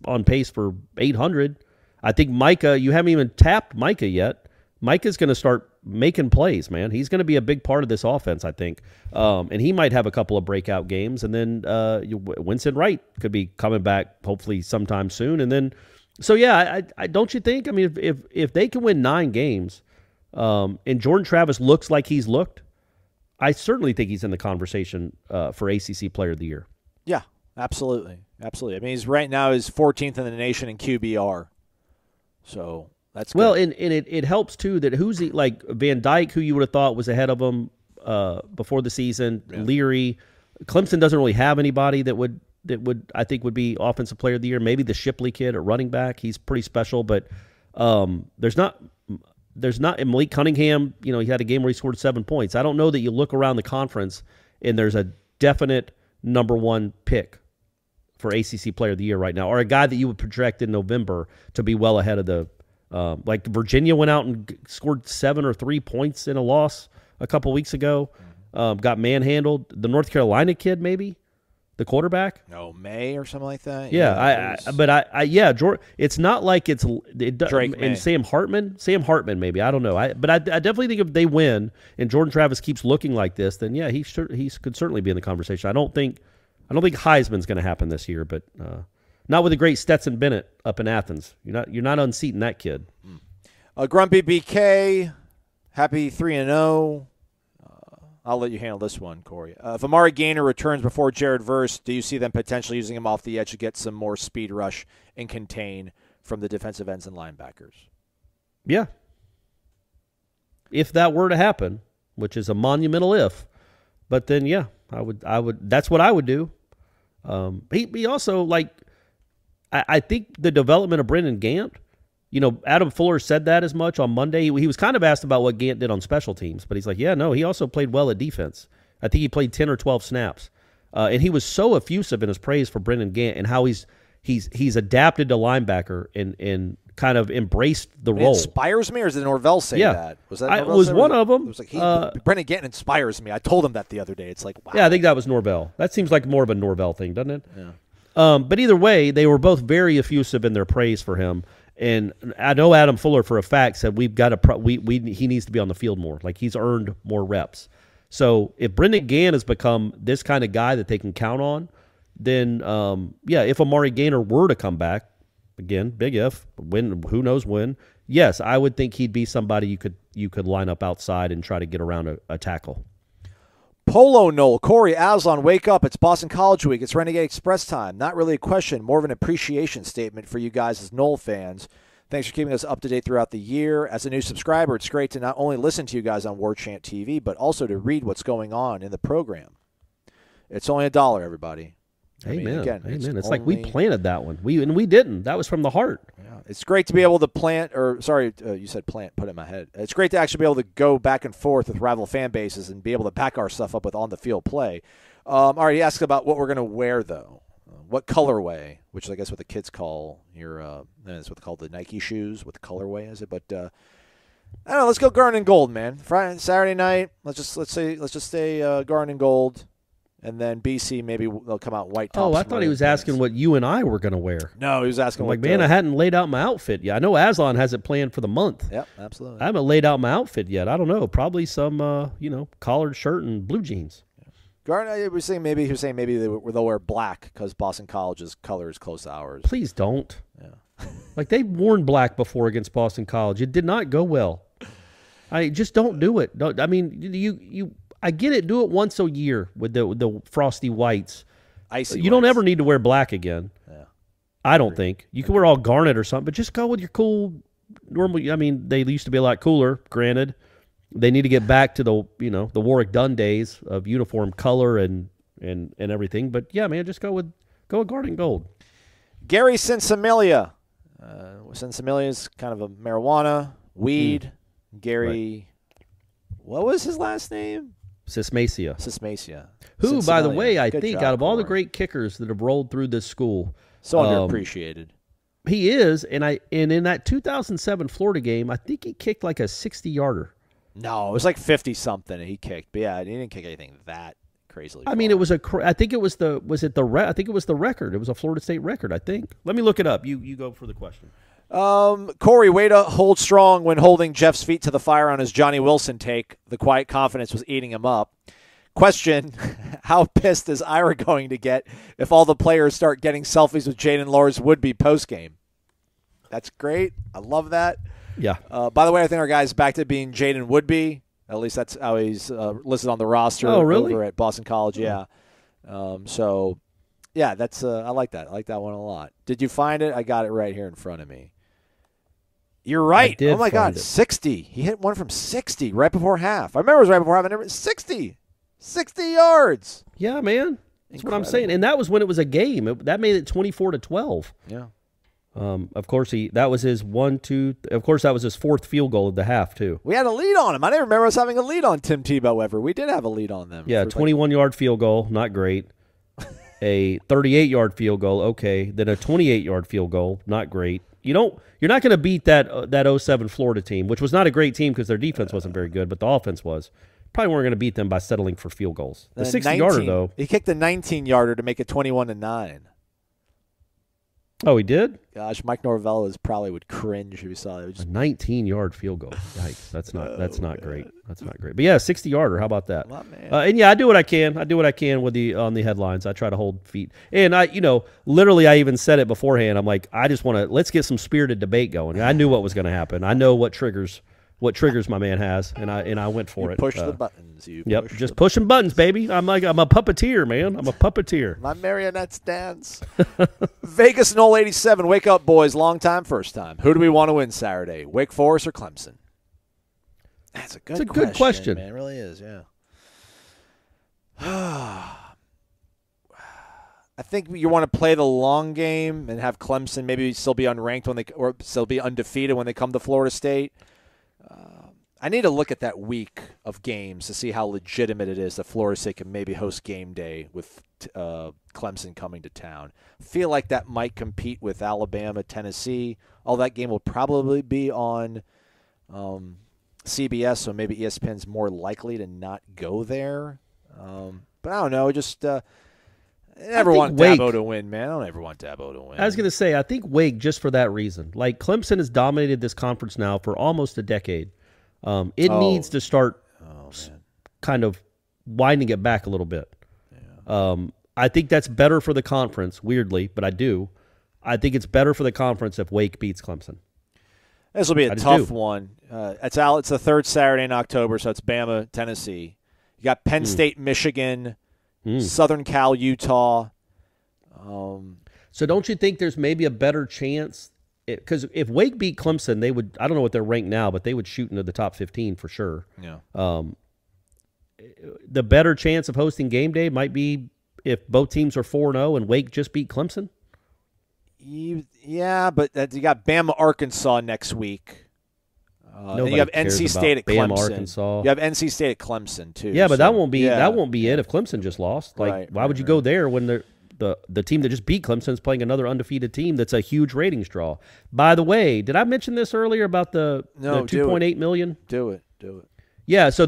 on pace for 800. I think Micah, you haven't even tapped Micah yet. Micah's going to start making plays, man. He's going to be a big part of this offense, I think. And he might have a couple of breakout games. And then Winston Wright could be coming back hopefully sometime soon. And then, so yeah, I don't you think? I mean, if they can win 9 games and Jordan Travis looks like he's looked, I certainly think he's in the conversation for ACC Player of the Year. Yeah, absolutely. Absolutely. I mean, he's right now is 14th in the nation in QBR. So that's good. Well, and it helps too that who's he, like Van Dyke, who you would have thought was ahead of him before the season, Leary. Clemson doesn't really have anybody that would I think would be Offensive Player of the Year. Maybe the Shipley kid at running back. He's pretty special, but there's not Malik Cunningham. You know, he had a game where he scored 7 points. I don't know that you look around the conference and there's a definite number 1 pick for ACC Player of the Year right now, or a guy that you would project in November to be well ahead of the like Virginia went out and scored 7 or 3 points in a loss a couple weeks ago, got manhandled. The North Carolina kid, maybe the quarterback. No, May or something like that. Yeah, Jordan. It's not like it's Drake and May. Sam Hartman. Sam Hartman, maybe, I don't know. But I definitely think if they win and Jordan Travis keeps looking like this, then yeah, he could certainly be in the conversation. I don't think Heisman's going to happen this year, but not with the great Stetson Bennett up in Athens. You're not unseating that kid. Grumpy BK, happy 3-0. I'll let you handle this one, Corey. If Amari Gaynor returns before Jared Verse, do you see them potentially using him off the edge to get some more speed rush and contain from the defensive ends and linebackers? Yeah. If that were to happen, which is a monumental if, but then yeah, I would. That's what I would do. He also, like, I think the development of Brendan Gant. You know, Adam Fuller said that as much on Monday. He was kind of asked about what Gant did on special teams, but he's like, yeah, no, he also played well at defense. I think he played 10 or 12 snaps. And he was so effusive in his praise for Brendan Gant and how he's adapted to linebacker and kind of embraced the role. Inspires me, or did Norvell say that? Was that Norvell? It was one of them. It was like, Brendan Gant inspires me. I told him that the other day. It's like, wow. Yeah, I think that was Norvell. That seems like more of a Norvell thing, doesn't it? Yeah. But either way, they were both very effusive in their praise for him. And I know Adam Fuller for a fact said we've got to he needs to be on the field more. Like, he's earned more reps. So if Brendan Gant has become this kind of guy that they can count on, then if Amari Gaynor were to come back, again, big if, when, who knows when, yes, I would think he'd be somebody you could line up outside and try to get around a tackle. Polo Knoll, Corey Aslan, wake up. It's Boston College Week. It's Renegade Express time. Not really a question, more of an appreciation statement for you guys as Knoll fans. Thanks for keeping us up to date throughout the year. As a new subscriber, it's great to not only listen to you guys on Warchant TV, but also to read what's going on in the program. It's only $1, everybody. Amen. Again, It's like we planted that one. We didn't. That was from the heart. Yeah. It's great to be able to you said plant, put it in my head. It's great to actually be able to go back and forth with rival fan bases and be able to back our stuff up with on-the-field play. All right, he asked about what we're going to wear, though. What colorway, which is, I guess, what the kids call that's what they call the Nike shoes. What the colorway is it? But I don't know. Let's go garden and gold, man. Saturday night. Let's just say garden and gold. And then BC, maybe they'll come out white tops. Oh, I thought he was asking what you and I were going to wear. No, he was asking I hadn't laid out my outfit yet. I know Aslan has it planned for the month. Yep, absolutely. I haven't laid out my outfit yet. I don't know. Probably some, collared shirt and blue jeans. Garden, he was saying maybe they'll wear black because Boston College's color is close to ours. Please don't. Yeah. Like, they've worn black before against Boston College. It did not go well. I just don't do it. I get it. Do it once a year with the frosty whites. You don't ever need to wear black again. Yeah. I don't think. You can wear all garnet or something, but just go with your cool normal. I mean, they used to be a lot cooler, granted. They need to get back to the Warwick Dunn days of uniform color and everything. But yeah, man, just go with garnet and gold. Gary Sinsimilia. Sinsimilia is kind of a marijuana, weed. Gary, what was his last name? Sismacia. Who, by the way, I think out of all the great kickers that have rolled through this school, so underappreciated. He is, and in that 2007 Florida game, I think he kicked like a 60-yarder. No, it was like 50-something he kicked. But yeah, he didn't kick anything that crazily. I mean, it was I think it was the record. It was a Florida State record, I think. Let me look it up. You go for the question. Corey, way to hold strong when holding Jeff's feet to the fire on his Johnny Wilson take. The quiet confidence was eating him up. Question, how pissed is Ira going to get if all the players start getting selfies with Jaden Lawrence would-be postgame? That's great. I love that. Yeah. By the way, I think our guy's back to being Jaden Woodby. At least that's how he's listed on the roster over at Boston College. Yeah. So, yeah, that's I like that. I like that one a lot. Did you find it? I got it right here in front of me. You're right. Oh, my God, 60. He hit one from 60 right before half. I remember it was right before half. I never 60. 60 yards. Yeah, man. That's what I'm saying. And that was when it was a game. That made it 24-12. Yeah. Of course, that was his that was his fourth field goal of the half, too. We had a lead on him. I didn't remember us having a lead on Tim Tebow ever. We did have a lead on them. Yeah, 21-yard field goal, not great. A 38-yard field goal, okay. Then a 28-yard field goal, not great. You're not going to beat that 07 Florida team, which was not a great team because their defense wasn't very good, but the offense was. Probably weren't going to beat them by settling for field goals. The 60-yarder, though. He kicked the 19-yarder to make it 21-9. Oh, he did? Gosh, Mike Norvell probably would cringe if he saw it. A 19-yard field goal. Yikes. That's not great. That's not great. But yeah, 60-yarder. How about that? And yeah, I do what I can. I do what I can with on the headlines. I try to hold feet. And literally I even said it beforehand. I'm like, I just want to let's get some spirited debate going. I knew what was going to happen. I know what triggers my man has, and I went for it. Push the buttons. Just pushing buttons, baby. I'm a puppeteer, man. I'm a puppeteer. My marionettes dance. Vegas Nole 87. Wake up, boys. Long time, first time. Who do we want to win Saturday? Wake Forest or Clemson? That's a good question. Man, it really is. Yeah. I think you want to play the long game and have Clemson maybe still be unranked or still be undefeated when they come to Florida State. I need to look at that week of games to see how legitimate it is that Florida State can maybe host game day with Clemson coming to town. I feel like that might compete with Alabama, Tennessee. All that game will probably be on CBS, so maybe ESPN's more likely to not go there. But I don't know. Just I never want Dabo to win, man. I don't ever want Dabo to win. I was going to say, I think Wake just for that reason. Like Clemson has dominated this conference now for almost a decade. It needs to start kind of winding it back a little bit. Yeah. I think that's better for the conference, weirdly, but I do. I think it's better for the conference if Wake beats Clemson. This will be a tough one. It's the third Saturday in October, so it's Bama, Tennessee. You got Penn State, Michigan, Southern Cal, Utah. So don't you think there's maybe a better chance? Because if Wake beat Clemson, they would – I don't know what they're ranked now, but they would shoot into the top 15 for sure. Yeah. The better chance of hosting game day might be if both teams are 4-0 and Wake just beat Clemson? Yeah, but you got Bama, Arkansas next week. And you have NC State at Clemson. Arkansas. You have NC State at Clemson too. Yeah, but that won't be it if Clemson just lost. Like, why would you go there when the team that just beat Clemson is playing another undefeated team that's a huge ratings draw? By the way, did I mention this earlier about the $2.8 million? Do it. Yeah, so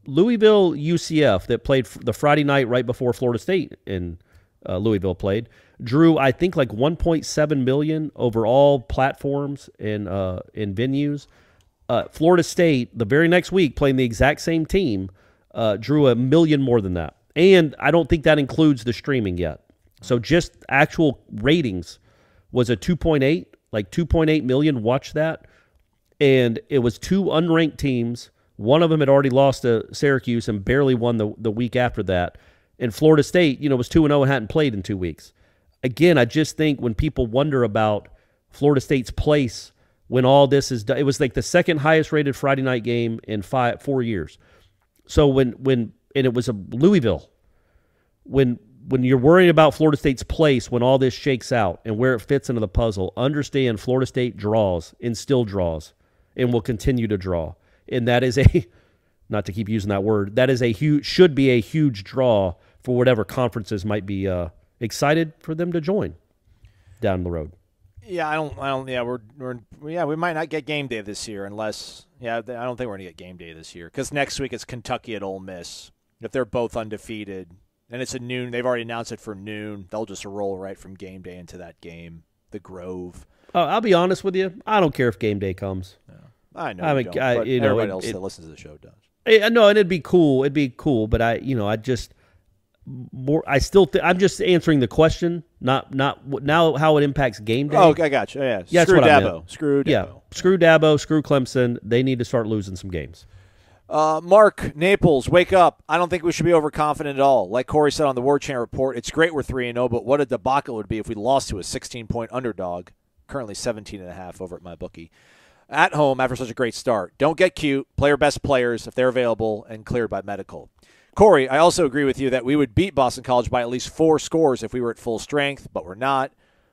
Louisville UCF that played the Friday night right before Florida State in Louisville played drew I think like 1.7 million over all platforms in venues. Florida State the very next week playing the exact same team drew 1 million more than that. And I don't think that includes the streaming yet. So just actual ratings was a 2.8 million watched that. And it was two unranked teams. One of them had already lost to Syracuse and barely won the week after that. And Florida State, was 2-0 and hadn't played in 2 weeks. Again, I just think when people wonder about Florida State's place when all this is done, it was like the second highest rated Friday night game in 4 years. So and it was a Louisville. When you're worrying about Florida State's place when all this shakes out and where it fits into the puzzle, understand Florida State draws and still draws and will continue to draw. And that is not to keep using that word, that is should be a huge draw for whatever conferences might be excited for them to join down the road. Yeah, we might not get game day this year unless I don't think we're going to get game day this year because next week it's Kentucky at Ole Miss. If they're both undefeated and it's a noon, they've already announced it for noon, they'll just roll right from game day into that game. the Grove. I'll be honest with you. I don't care if game day comes. I know. I mean, you don't, but you know, everybody else that listens to the show does. No, and it'd be cool. It'd be cool, but I just more. I still. I'm just answering the question, not now how it impacts game day. Oh, I got you. Yeah, Yeah, screw that's what I Dabo. meant. Screw Dabo. Yeah, screw Dabo. Screw Clemson. They need to start losing some games. Mark Naples, wake up. I don't think we should be overconfident at all. Like Corey said on the Warchant report, it's great we're 3-0, but what a debacle it would be if we lost to a 16-point underdog, currently 17.5 over at MyBookie. At home after such a great start. Don't get cute. Play your best players if they're available and cleared by medical. Corey, I also agree with you that we would beat Boston College by at least 4 scores if we were at full strength, but we're not.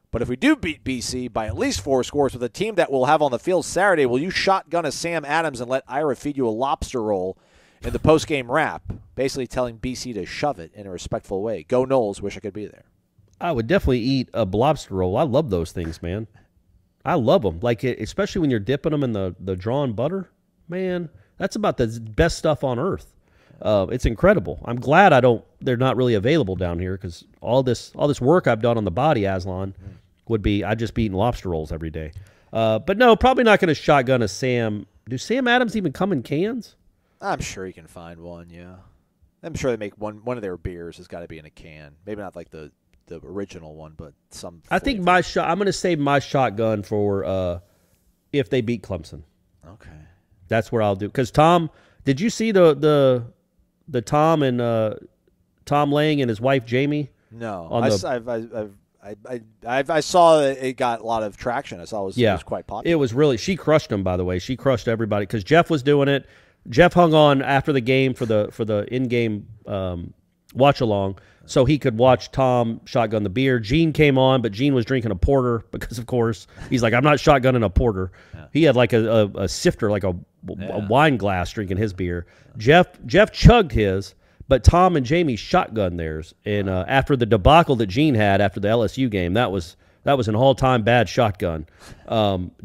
But if we do beat BC by at least 4 scores with a team that we'll have on the field Saturday, will you shotgun a Sam Adams and let Ira feed you a lobster roll in the postgame wrap, basically telling BC to shove it in a respectful way? Go Noles. Wish I could be there. I would definitely eat a lobster roll. I love those things, man. I love them, like especially when you're dipping them in the drawn butter. Man, that's about the best stuff on earth. It's incredible. I'm glad they're not really available down here because all this work I've done on the body, Aslan, would be I'd just be eating lobster rolls every day. But no, probably not going to shotgun a Sam. Do Sam Adams even come in cans? I'm sure you can find one. Yeah, I'm sure they make one of their beers has got to be in a can. Maybe not like the original one, but some. I think I'm going to save my shotgun for if they beat Clemson. Okay, that's where I'll do. Because Tom, did you see the Tom and Tom Lang and his wife Jamie? No, I saw that it got a lot of traction. I saw it was quite popular. It was really. She crushed them, by the way. She crushed everybody because Jeff was doing it. Jeff hung on after the game for the in-game watch along. So he could watch Tom shotgun the beer. Gene came on, but Gene was drinking a porter because, of course, he's like, I'm not shotgunning a porter. Yeah. He had like a sifter, like a wine glass drinking his beer. Jeff chugged his, but Tom and Jamie shotgunned theirs. And after the debacle that Gene had after the LSU game, that was an all-time bad shotgun.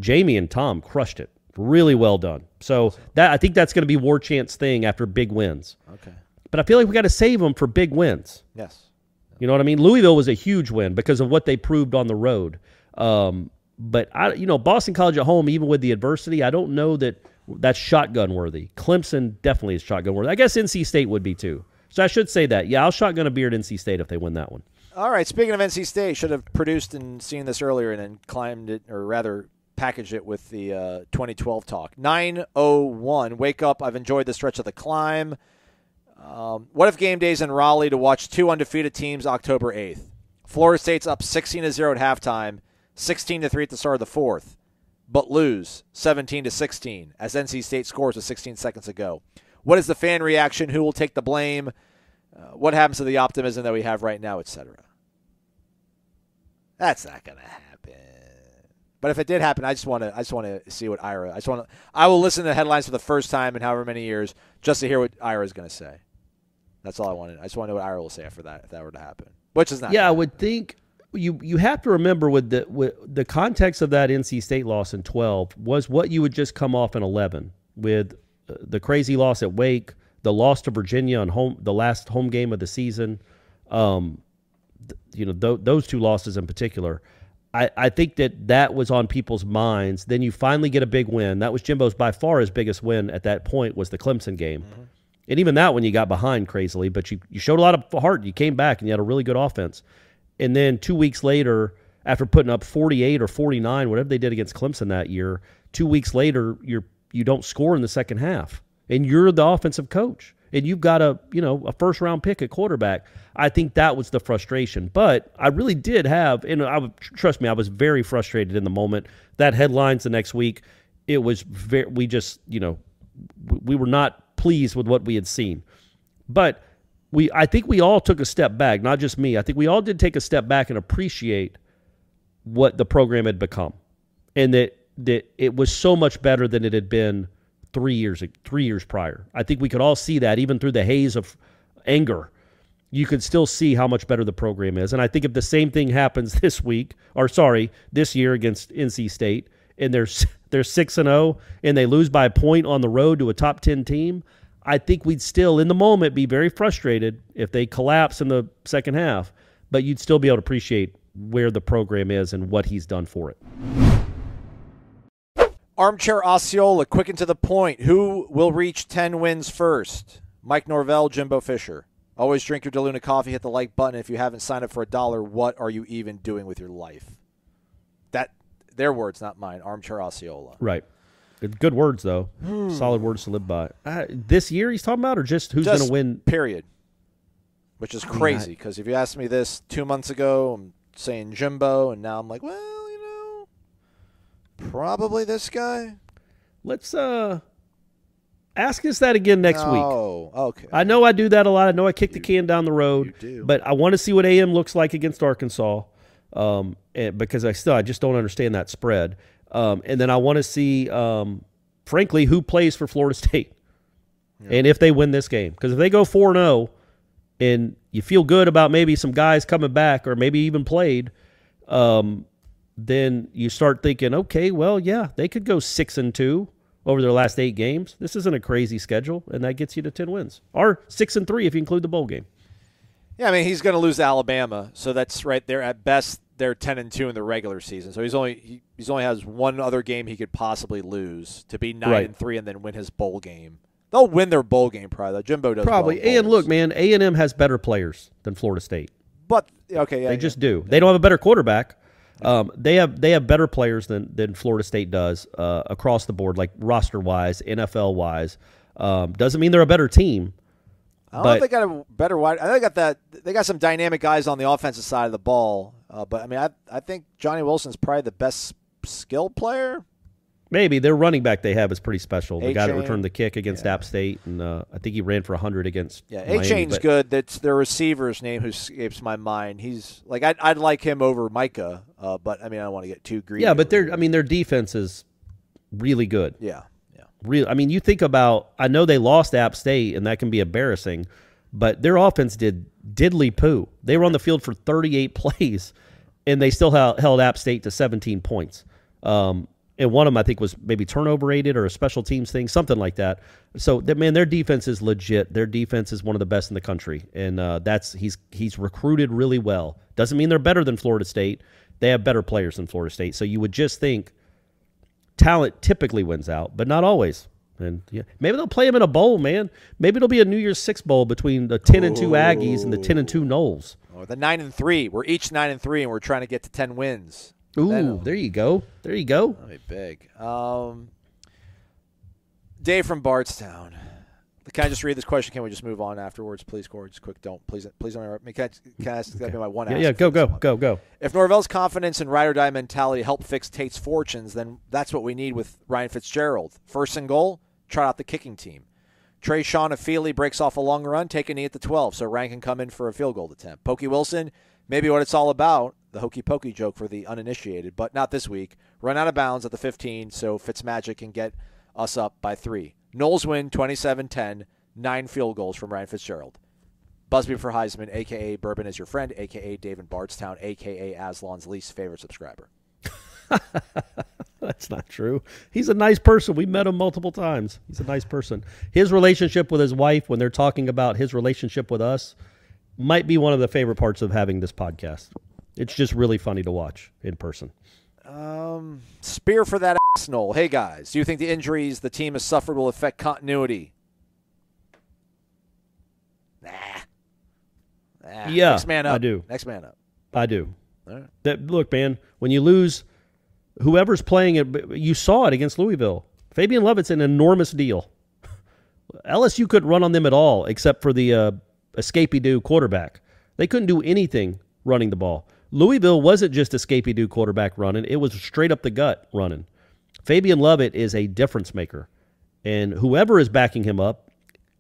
Jamie and Tom crushed it. Really well done. So I think that's going to be Warchant's thing after big wins. Okay. But I feel like we got to save them for big wins. Yes. You know what I mean? Louisville was a huge win because of what they proved on the road. But Boston College at home, even with the adversity, I don't know that that's shotgun worthy. Clemson definitely is shotgun worthy. I guess NC State would be too. So I should say that. Yeah, I'll shotgun a beer at NC State if they win that one. All right. Speaking of NC State, should have produced and seen this earlier and then climbed it, or rather packaged it with the 2012 talk. 9:01. Wake up. I've enjoyed the stretch of the climb. What if game day's in Raleigh to watch 2 undefeated teams October 8th? Florida State's up 16-0 at halftime, 16-3 at the start of the fourth, but lose 17-16 as NC State scores with 16 seconds to go. What is the fan reaction? Who will take the blame? What happens to the optimism that we have right now, etc.? That's not going to happen. But if it did happen, I just want to see what Ira. I will listen to the headlines for the first time in however many years just to hear what Ira is going to say. That's all I wanted. I just want to know what Ira will say after that if that were to happen, which is not. Yeah, I would think you have to remember with the context of that NC State loss in 12 was what you would just come off in 11 with the crazy loss at Wake, the loss to Virginia on the last home game of the season. Those 2 losses in particular. I think that was on people's minds. Then you finally get a big win. That was Jimbo's by far his biggest win at that point was the Clemson game. Mm-hmm. And even that one you got behind crazily, but you showed a lot of heart. You came back and you had a really good offense. And then 2 weeks later, after putting up 48 or 49, whatever they did against Clemson that year, 2 weeks later you don't score in the second half. And you're the offensive coach. And you've got a first-round pick at quarterback. I think that was the frustration. But I really did have, and trust me, I was very frustrated in the moment. That headlines the next week, it was we were not pleased with what we had seen. But I think we all took a step back, not just me. I think we all did take a step back and appreciate what the program had become, and that it was so much better than it had been 3 years prior. I think we could all see that even through the haze of anger. You could still see how much better the program is. And I think if the same thing happens this year against NC State, and they're 6-0 and they lose by a point on the road to a top 10 team, I think we'd still in the moment be very frustrated if they collapse in the second half, but you'd still be able to appreciate where the program is and what he's done for it. Armchair Osceola, quick and to the point. Who will reach 10 wins first? Mike Norvell, Jimbo Fisher. Always drink your DeLuna coffee, hit the like button. If you haven't signed up for $1, what are you even doing with your life? Their words, not mine. Armchair Osceola. Right. Good words, though. Solid words to live by. This year he's talking about, or just who's going to win? Period. Which is crazy, because if you asked me this 2 months ago, I'm saying Jimbo, and now I'm like, well, probably this guy. Let's ask us that again next week. Oh, okay. I know I do that a lot. I know I kick the can down the road. You do. But I want to see what AM looks like against Arkansas, because I just don't understand that spread. And then I want to see, frankly, who plays for Florida State, and if they win this game. Because if they go 4-0 and you feel good about maybe some guys coming back or maybe even played, then you start thinking, okay, well, yeah, they could go 6-2 over their last 8 games. This isn't a crazy schedule, and that gets you to 10 wins. Or 6-3 if you include the bowl game. Yeah, I mean, he's going to lose to Alabama, so that's right there. At best, they're 10-2 in the regular season. So he's only has one other game he could possibly lose to be 9-3 and then win his bowl game. They'll win their bowl game probably. Though. Jimbo does probably. Well and look, man, A&M has better players than Florida State. But okay, yeah, they just do. They don't have a better quarterback. They have better players than Florida State does across the board, like roster-wise, NFL-wise. Doesn't mean they're a better team. I don't know if they got a better wide. I think they got some dynamic guys on the offensive side of the ball. But I mean, I think Johnny Wilson's probably the best skill player. Maybe their running back they have is pretty special. The guy that A-Chain. returned the kick against App State, and I think he ran for 100 against. Yeah, A-Chain's good. That's their receiver's name, who escapes my mind. He's like I'd like him over Micah, but I mean I don't want to get too greedy. Yeah, but their defense is really good. Yeah. I mean, you think about. I know they lost App State, and that can be embarrassing, but their offense did diddly poo. They were on the field for 38 plays, and they still held App State to 17 points. And one of them, I think, was maybe turnover rated or a special teams thing, something like that. So, man, their defense is legit. Their defense is one of the best in the country, and he's recruited really well. Doesn't mean they're better than Florida State. They have better players than Florida State. So you would just think talent typically wins out, but not always. And yeah, maybe they'll play them in a bowl, man. Maybe it'll be a New Year's Six bowl between the 10-2 Aggies and the 10-2 Noles. Or the 9-3. We're each 9-3, and we're trying to get to 10 wins. Ooh, there you go. There you go. That'd be big. Dave from Bardstown. Can I just read this question? Can we just move on afterwards, please, Corey? Just quick. Please don't interrupt me. Can I ask that be my one? Yeah. Go. If Norvell's confidence and ride or die mentality help fix Tate's fortunes, then that's what we need with Ryan Fitzgerald. First and goal, try out the kicking team. Trey Sean of Feely breaks off a long run, take a knee at the 12, so Ryan can come in for a field goal attempt. Pokey Wilson, maybe what it's all about. The hokey pokey joke for the uninitiated, but not this week. Run out of bounds at the 15, so Fitzmagic can get us up by 3. Noles win 27-10, 9 field goals from Ryan Fitzgerald. Busby for Heisman, a.k.a. Bourbon is your friend, a.k.a. Dave in Bardstown, a.k.a. Aslan's least favorite subscriber. That's not true. He's a nice person. We met him multiple times. He's a nice person. His relationship with his wife, when they're talking about his relationship with us, might be one of the favorite parts of having this podcast. It's just really funny to watch in person. Spear for that ass, Noel. Hey, guys, do you think the injuries the team has suffered will affect continuity? Nah. Yeah, Next man up. I do. Next man up. I do. All right. Look, man, when you lose whoever's playing it, you saw it against Louisville. Fabian Lovett's an enormous deal. LSU couldn't run on them at all except for the escapee-do quarterback. They couldn't do anything running the ball. Louisville wasn't just escapee-do quarterback running. It was straight up the gut running. Fabian Lovett is a difference maker, and whoever is backing him up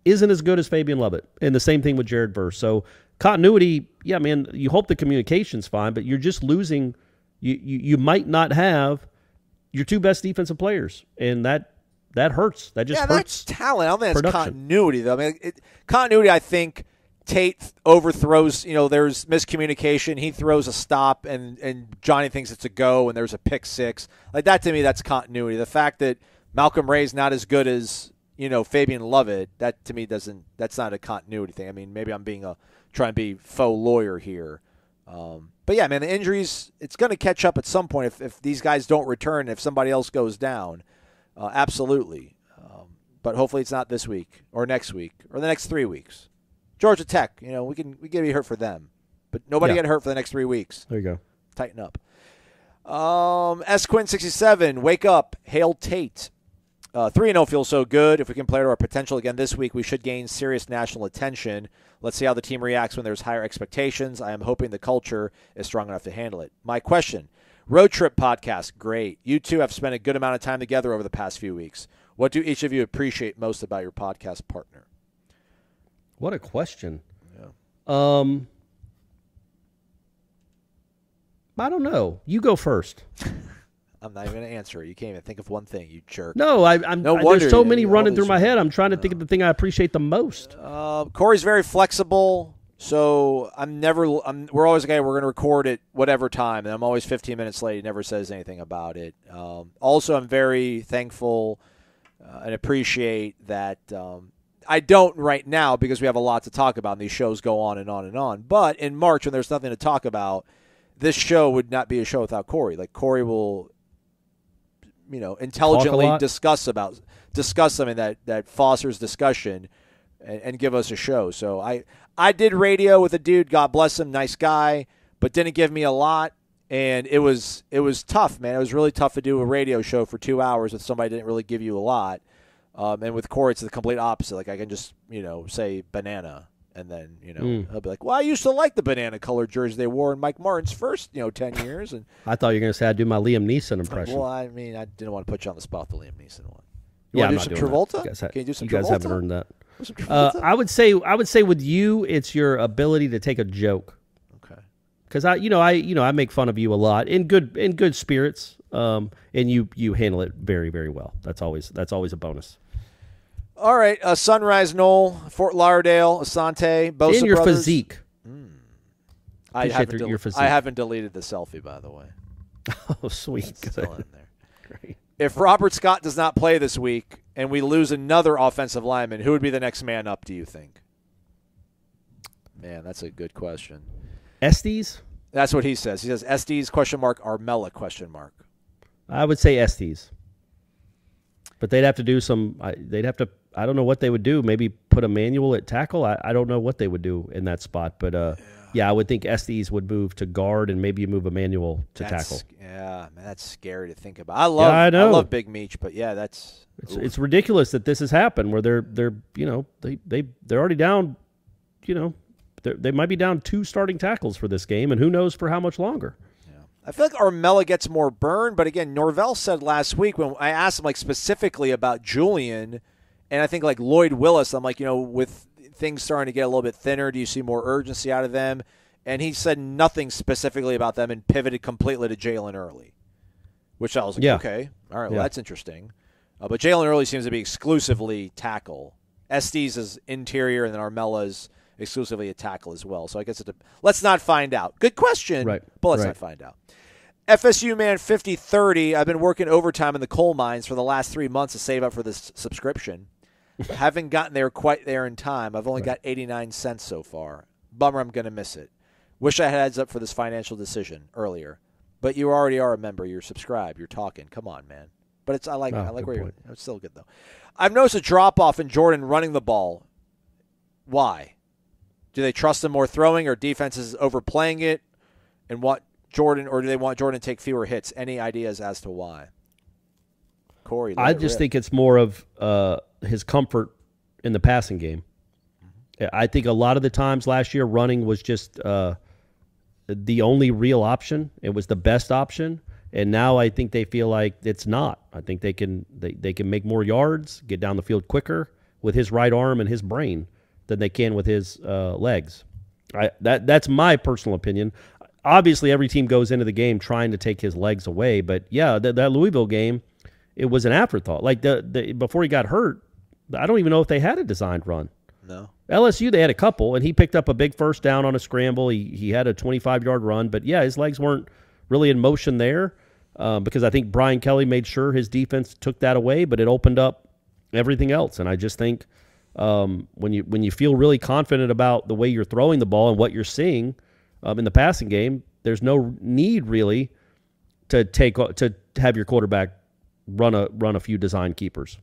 isn't as good as Fabian Lovett. And the same thing with Jared Verse. So continuity, yeah, man, you hope the communication's fine, but you're just losing. You might not have your 2 best defensive players, and that hurts. That just hurts. That's talent. I don't think that's production. continuity, though. I mean, continuity, I think Tate overthrows, there's miscommunication. He throws a stop, and Johnny thinks it's a go, and there's a pick 6. Like that, to me, that's continuity. The fact that Malcolm Ray's not as good as, Fabian Lovett, that to me that's not a continuity thing. I mean, maybe I'm trying to be faux lawyer here. But yeah, man, the injuries, it's going to catch up at some point if these guys don't return, if somebody else goes down. Absolutely. But hopefully it's not this week or next week or the next 3 weeks. Georgia Tech, we can get hurt for them. But nobody get hurt for the next 3 weeks. There you go. Tighten up. Quinn67, wake up. Hail Tate. 3-0 feels so good. If we can play to our potential again this week, we should gain serious national attention. Let's see how the team reacts when there's higher expectations. I am hoping the culture is strong enough to handle it. My question, road trip podcast, great. You two have spent a good amount of time together over the past few weeks. What do each of you appreciate most about your podcast partner? What a question. Yeah. I don't know. You go first. I'm not even going to answer it. You can't even think of one thing, you jerk. No, there's so many running through my head. I'm trying to think of the thing I appreciate the most. Corey's very flexible, so we're always we're going to record at whatever time, and I'm always 15 minutes late. He never says anything about it. Also, I'm very thankful and appreciate that I don't right now because we have a lot to talk about, and these shows go on and on and on. But in March, when there's nothing to talk about, this show would not be a show without Corey. Like, Corey will intelligently discuss something that fosters discussion and give us a show. So I did radio with a dude, God bless him, nice guy, but didn't give me a lot. And it was tough, man. It was really tough to do a radio show for 2 hours with somebody that didn't really give you a lot. And with Corey, it's the complete opposite. Like, I can just, say banana. And then, he'll be like, well, I used to like the banana-colored jersey they wore in Mike Martin's first, 10 years. And I thought you were going to say I'd do my Liam Neeson impression. Well, I mean, I didn't want to put you on the spot with the Liam Neeson one. You yeah, want to do some Travolta? Can you do some Travolta? You guys haven't earned that. Some Travolta? I would say with you, it's your ability to take a joke. Okay. Because I make fun of you a lot in good spirits, and you handle it very, very well. That's always a bonus. All right, Sunrise Knoll, Fort Lauderdale, Asante, Bosa in your brothers. Physique. I your physique. haven't deleted the selfie, by the way. Oh, sweet. It's still in there. Great. If Robert Scott does not play this week and we lose another offensive lineman, who would be the next man up, do you think? Man, that's a good question. Estes? That's what he says. He says Estes, ? Armella, ? I would say Estes. But they'd have to do I don't know what they would do. Maybe put Emmanuel at tackle. I don't know what they would do in that spot. But, yeah, I would think Estes would move to guard and maybe you move Emmanuel to tackle. Yeah, man, that's scary to think about. I love Big Meech, but, yeah, that's – It's ridiculous that this has happened where they're already down, they might be down 2 starting tackles for this game, and who knows for how much longer. I feel like Armella gets more burn, but again, Norvell said last week when I asked him specifically about Julian, and I think Lloyd Willis, I'm with things starting to get a little bit thinner, do you see more urgency out of them? And he said nothing specifically about them and pivoted completely to Jalen Early, which I was like, okay, all right, well, that's interesting. But Jalen Early seems to be exclusively tackle. Estes is interior, and then Armella is exclusively a tackle as well. So I guess let's not find out. Good question, but let's not find out. FSU man 50-30. I've been working overtime in the coal mines for the last 3 months to save up for this subscription. Haven't gotten quite there in time. I've only got 89 cents so far. Bummer, I'm going to miss it. Wish I had heads up for this financial decision earlier. But you already are a member. You're subscribed. You're talking. Come on, man. But I like where you're. It's still good though. I've noticed a drop off in Jordan running the ball. Why? Do they trust him more throwing, or defenses overplaying it, and do they want Jordan to take fewer hits? Any ideas as to why? Corey, I just think it's more of his comfort in the passing game. I think a lot of the times last year, running was just the only real option. It was the best option, and now I think they feel like it's not. I think they can make more yards, get down the field quicker with his right arm and his brain than they can with his legs. That's my personal opinion. Obviously, every team goes into the game trying to take his legs away, but yeah, that Louisville game, it was an afterthought. Like before he got hurt, I don't even know if they had a designed run. No. LSU, they had a couple, and he picked up a big first down on a scramble. He had a 25-yard run, but yeah, his legs weren't really in motion there because I think Brian Kelly made sure his defense took that away, but it opened up everything else. And I just think when you feel really confident about the way you're throwing the ball and what you're seeing, in the passing game, there's no need really to have your quarterback run a few design keepers.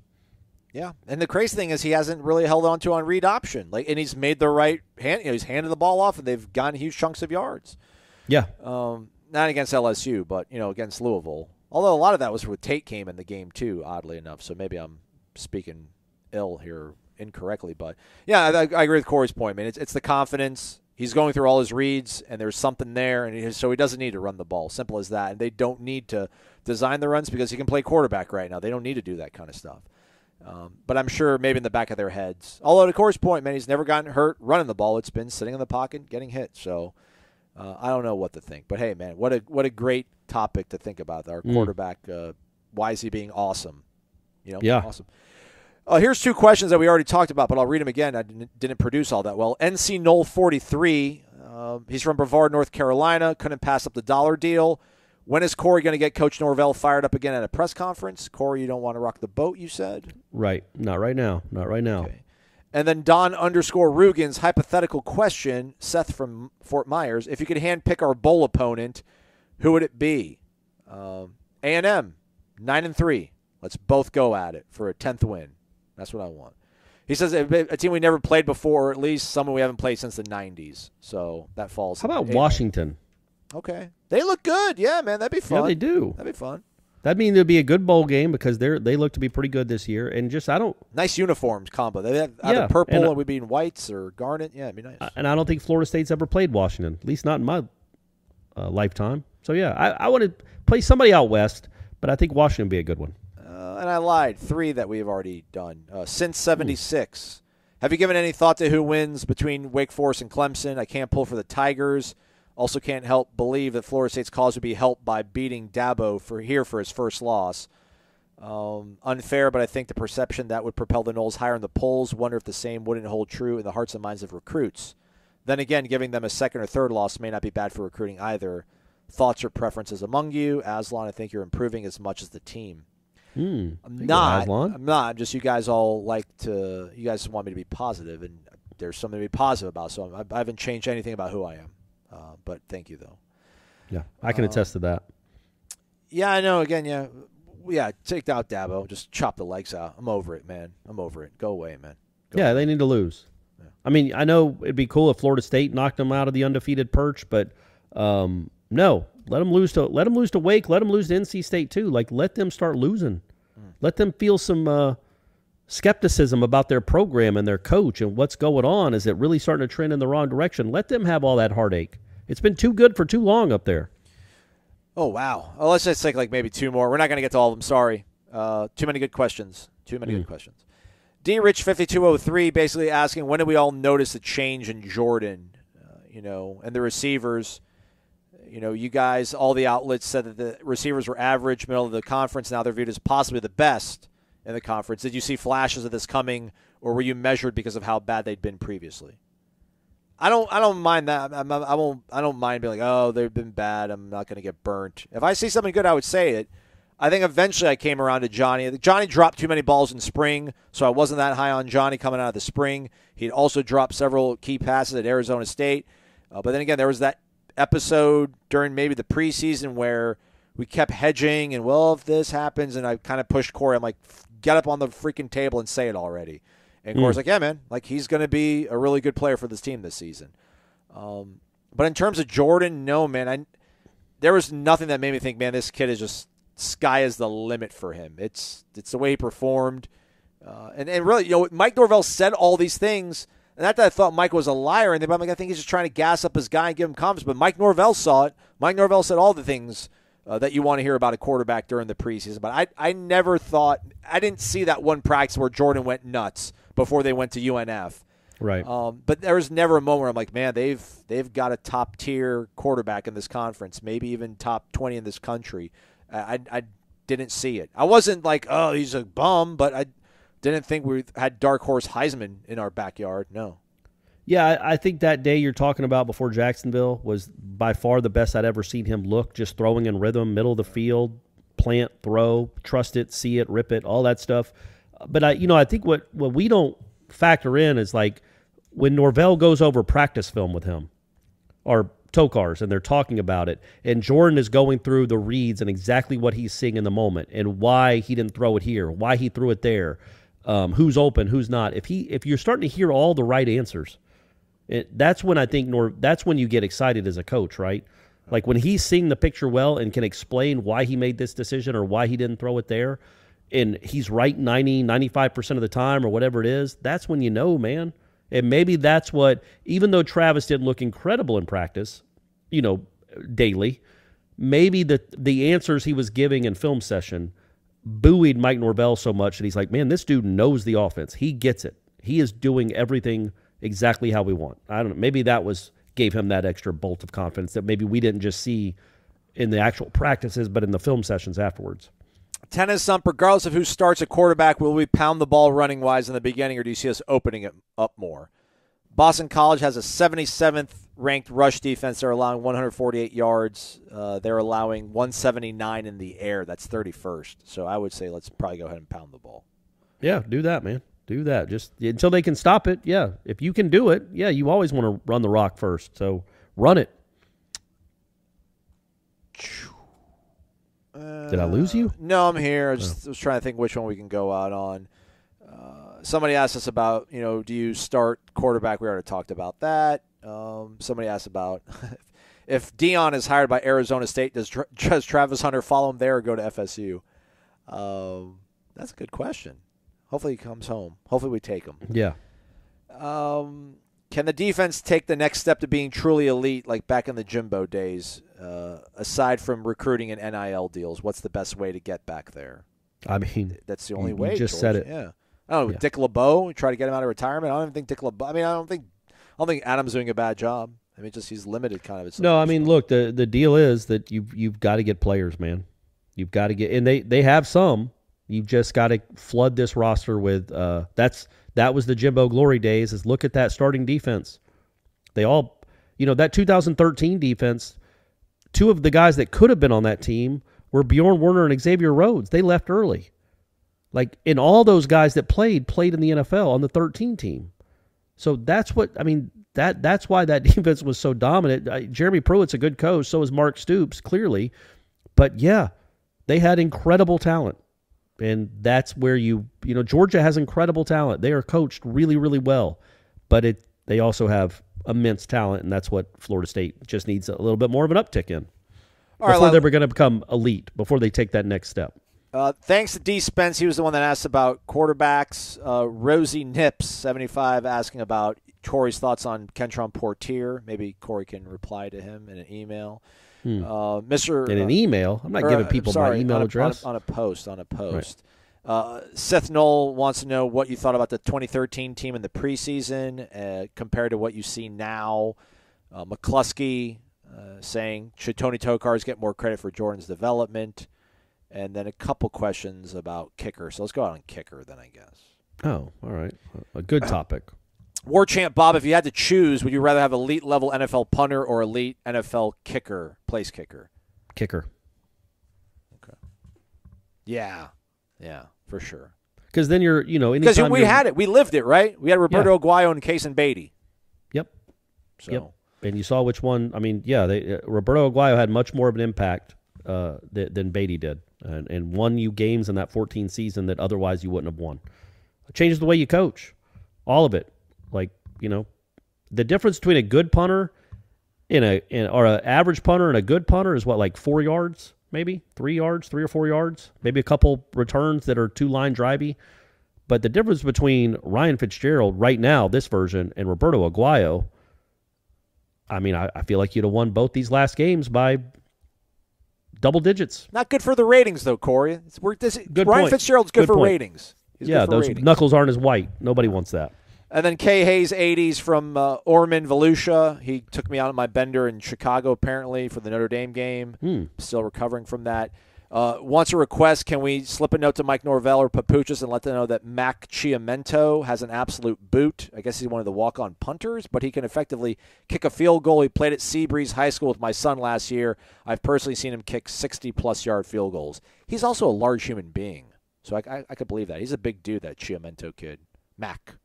Yeah, and the crazy thing is he hasn't really held on to on read option, and he's made the right hand. He's handed the ball off, and they've gotten huge chunks of yards. Yeah, not against LSU, but against Louisville. Although a lot of that was with Tate came in the game too, oddly enough. So maybe I'm speaking ill here incorrectly, but yeah, I agree with Corey's point, man. It's the confidence. He's going through all his reads, and there's something there, and so he doesn't need to run the ball. Simple as that. And they don't need to design the runs because he can play quarterback right now. They don't need to do that kind of stuff. But I'm sure maybe in the back of their heads. Although to Corey's point, man, he's never gotten hurt running the ball. It's been sitting in the pocket, getting hit. So I don't know what to think. But hey, man, what a great topic to think about. Our quarterback, why is he being awesome? Yeah. Awesome. Here's two questions that we already talked about, but I'll read them again. I didn't produce all that well. NC Knoll 43. He's from Brevard, North Carolina. Couldn't pass up the dollar deal. When is Corey going to get Coach Norvell fired up again at a press conference? Corey, you don't want to rock the boat, you said? Right. Not right now. Not right now. Okay. And then Don_Rugen's hypothetical question, Seth from Fort Myers, if you could handpick our bowl opponent, who would it be? A&M, 9-3. Let's both go at it for a 10th win. That's what I want. He says a team we never played before, or at least someone we haven't played since the 90s. So that falls. How about A&M. Washington? Okay. They look good. Yeah, man, that'd be fun. Yeah, they do. That'd be fun. That'd mean there'd be a good bowl game because they look to be pretty good this year. And just nice uniforms combo. They have either purple and we'd be in whites or garnet. Yeah, it'd be nice. And I don't think Florida State's ever played Washington, at least not in my lifetime. So yeah, I want to play somebody out west, but I think Washington would be a good one. And I lied. 3 that we have already done since '76. Have you given any thought to who wins between Wake Forest and Clemson? I can't pull for the Tigers. Also can't help believe that Florida State's cause would be helped by beating Dabo for his first loss. Unfair, but I think the perception that would propel the Noles higher in the polls. Wonder if the same wouldn't hold true in the hearts and minds of recruits. Then again, giving them a second or third loss may not be bad for recruiting either. Thoughts or preferences among you? Aslan, I think you're improving as much as the team. I'm not. Just you guys all you guys want me to be positive, and there's something to be positive about. So I haven't changed anything about who I am. But thank you, though. Yeah, I can attest to that. Yeah, I know. Again, yeah, take out Dabo. Just chop the legs out. I'm over it, man. I'm over it. Go away, man. Go away. They need to lose. Yeah. I mean, I know it'd be cool if Florida State knocked them out of the undefeated perch, but no. Let them lose to Wake. Let them lose to NC State too. Let them start losing. Let them feel some skepticism about their program and their coach and what's going on. Is it really starting to trend in the wrong direction? Let them have all that heartache. It's been too good for too long up there. Oh, wow. Well, let's just take maybe 2 more. We're not going to get to all of them. Sorry. Too many good questions. Good questions. D. Rich 5203 basically asking, when did we all notice a change in Jordan, and the receivers? You guys, all the outlets said that the receivers were average, middle of the conference. Now they're viewed as possibly the best in the conference. Did you see flashes of this coming, or were you measured because of how bad they'd been previously? I don't mind that. I don't mind being like, oh, they've been bad. I'm not going to get burnt. If I see something good, I would say it. I think eventually I came around to Johnny. Johnny dropped too many balls in spring, so I wasn't that high on Johnny coming out of the spring. He'd also dropped several key passes at Arizona State. But then again, there was that episode during maybe the preseason where we kept hedging and, well, if this happens, and I kind of pushed Corey. I'm like, get up on the freaking table and say it already. And Corey's like, yeah, man, he's going to be a really good player for this team this season. But in terms of Jordan, no, man. There was nothing that made me think, man, this kid is just sky is the limit for him. It's the way he performed. And really, Mike Norvell said all these things. And not that I thought Mike was a liar, but I think he's just trying to gas up his guy and give him confidence. But Mike Norvell saw it. Mike Norvell said all the things that you want to hear about a quarterback during the preseason. But I never thought – I didn't see that one practice where Jordan went nuts before they went to UNF. Right. But there was never a moment where I'm like, man, they've got a top-tier quarterback in this conference, maybe even top 20 in this country. I didn't see it. I wasn't like, oh, he's a bum, but I didn't think we had dark horse Heisman in our backyard. No. Yeah, I think that day you're talking about before Jacksonville was by far the best I'd ever seen him look, just throwing in rhythm, middle of the field, plant, throw, trust it, see it, rip it, all that stuff. But I think what we don't factor in is when Norvell goes over practice film with him or Tokars, and they're talking about it, and Jordan is going through the reads and exactly what he's seeing in the moment and why he didn't throw it here, why he threw it there, who's open, who's not. If you're starting to hear all the right answers, that's when I think that's when you get excited as a coach, right? Like when he's seeing the picture well and can explain why he made this decision or why he didn't throw it there, and he's right 95% of the time or whatever it is, that's when you know, man. And maybe that's what, even though Travis didn't look incredible in practice, daily, maybe the answers he was giving in film session buoyed Mike Norvell so much that he's like, man, this dude knows the offense. He gets it. He is doing everything exactly how we want. I don't know. Maybe that gave him that extra bolt of confidence that maybe we didn't just see in the actual practices, but in the film sessions afterwards. Tennis Sump, regardless of who starts at quarterback, will we pound the ball running-wise in the beginning, or do you see us opening it up more? Boston College has a 77th ranked rush defense. They're allowing 148 yards. They're allowing 179 in the air. That's 31st. So I would say let's probably go ahead and pound the ball. Yeah, do that, man. Do that. Just until they can stop it. Yeah, if you can do it, yeah, you always want to run the rock first. So run it. Did I lose you? No, I'm here. I was trying to think which one we can go out on. Somebody asked us about, do you start quarterback? We already talked about that. Somebody asked about if Dion is hired by Arizona State, does Travis Hunter follow him there or go to FSU? That's a good question. Hopefully he comes home. Hopefully we take him. Yeah. Can the defense take the next step to being truly elite like back in the Jimbo days? Aside from recruiting and NIL deals, what's the best way to get back there? I mean, that's the only way. You just George. said it. Yeah. I don't know. Dick LeBeau, try to get him out of retirement. I don't even think Dick LeBeau. I mean, I don't think Adam's doing a bad job. I mean, just he's limited kind of. No, I mean, look, the deal is that you've got to get players, man. You've got to get, and they have some. You've just got to flood this roster with. That was the Jimbo glory days. Is look at that starting defense. They all, that 2013 defense. Two of the guys that could have been on that team were Bjorn Werner and Xavier Rhodes. They left early. And all those guys that played in the NFL on the 13 team. So that's what, I mean, that's why that defense was so dominant. Jeremy Pruitt's a good coach, so is Mark Stoops, clearly. But, yeah, they had incredible talent. And that's where Georgia has incredible talent. They are coached really, really well. But they also have immense talent, and that's what Florida State just needs a little bit more of an uptick in before they're going to become elite, before they take that next step. Thanks to D. Spence. He was the one that asked about quarterbacks. Rosie Nips, 75, asking about Corey's thoughts on Kentron Portier. Maybe Corey can reply to him in an email. In an email? I'm not giving people my email address. On a post. Right. Seth Knoll wants to know what you thought about the 2013 team in the preseason compared to what you see now. McCluskey saying, should Tony Tokars get more credit for Jordan's development? And then a couple questions about kicker. So let's go out on kicker then, I guess. Oh, all right. A good topic. Warchant Bob, if you had to choose, would you rather have elite level NFL punter or elite NFL kicker, place kicker? Kicker. Okay. Yeah, for sure. Because then you're, because we had it, we lived it, right? We had Roberto Aguayo and Case and Beatty. Yep. So. Yep. And you saw which one. I mean, Roberto Aguayo had much more of an impact than Beatty did, and won you games in that 14 season that otherwise you wouldn't have won. It changes the way you coach, all of it. The difference between a good punter or an average punter and a good punter is what, 4 yards, maybe 3 yards, 3 or 4 yards, maybe a couple returns that are 2-line drivey. But the difference between Ryan Fitzgerald right now, this version, and Roberto Aguayo, I mean, I feel like you'd have won both these last games by double digits. Not good for the ratings, though, Corey. Good Ryan point. Fitzgerald's good for point. Ratings. Those ratings. Knuckles aren't as white. Nobody wants that. And then Kay Hayes, 80s from Ormond, Volusia. He took me out on my bender in Chicago, apparently, for the Notre Dame game. Still recovering from that. Wants a request. Can we slip a note to Mike Norvell or Papuchas and let them know that Mac Chiamento has an absolute boot? I guess he's one of the walk-on punters, but he can effectively kick a field goal. He played at Seabreeze High School with my son last year. I've personally seen him kick 60-plus yard field goals. He's also a large human being, so I could believe that. He's a big dude, that Chiamento kid. Mac.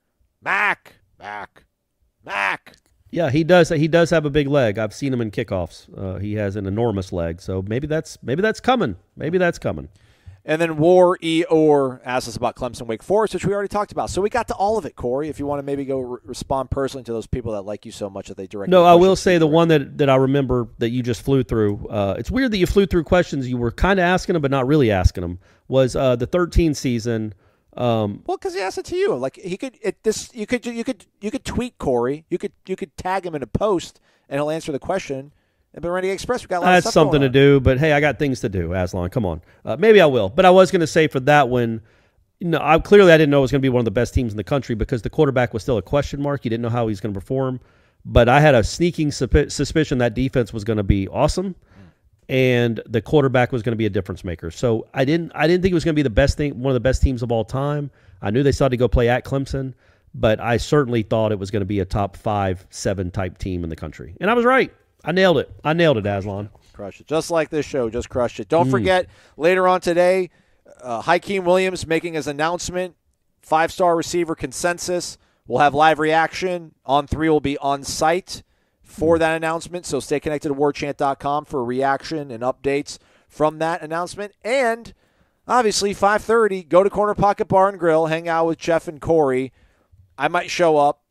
Yeah, he does. He does have a big leg. I've seen him in kickoffs. He has an enormous leg. So maybe that's coming. Maybe that's coming. And then moarrr asked us about Clemson Wake Forest, which we already talked about. So we got to all of it, Corey. If you want to maybe go respond personally to those people that like you so much that they directly. No, I will say the one that I remember that you just flew through. It's weird that you flew through questions you were kind of asking them, but not really asking them. Was the 13 season? Well, because he asked it to you. Like he could. You could tweet Corey. You could tag him in a post, and he'll answer the question. And Renegade Express, we got a lot of stuff something going to do, but hey, I got things to do. Aslan, come on. Maybe I will. But I was going to say for that one, I didn't know it was going to be one of the best teams in the country because the quarterback was still a question mark. You didn't know how he was going to perform. But I had a sneaking suspicion that defense was going to be awesome, and the quarterback was going to be a difference maker. So I didn't think it was going to be the best thing, one of the best teams of all time. I knew they still had to go play at Clemson, but I certainly thought it was going to be a top 5-7 type team in the country, and I was right. I nailed it, Aslan. Crushed it. Just like this show, just crushed it. Don't forget, later on today, Hakeem Williams making his announcement, 5-star receiver consensus. We'll have live reaction. On3 will be on site for that announcement, so stay connected to warchant.com for reaction and updates from that announcement. And, obviously, 5:30, go to Corner Pocket Bar and Grill, hang out with Jeff and Corey. I might show up.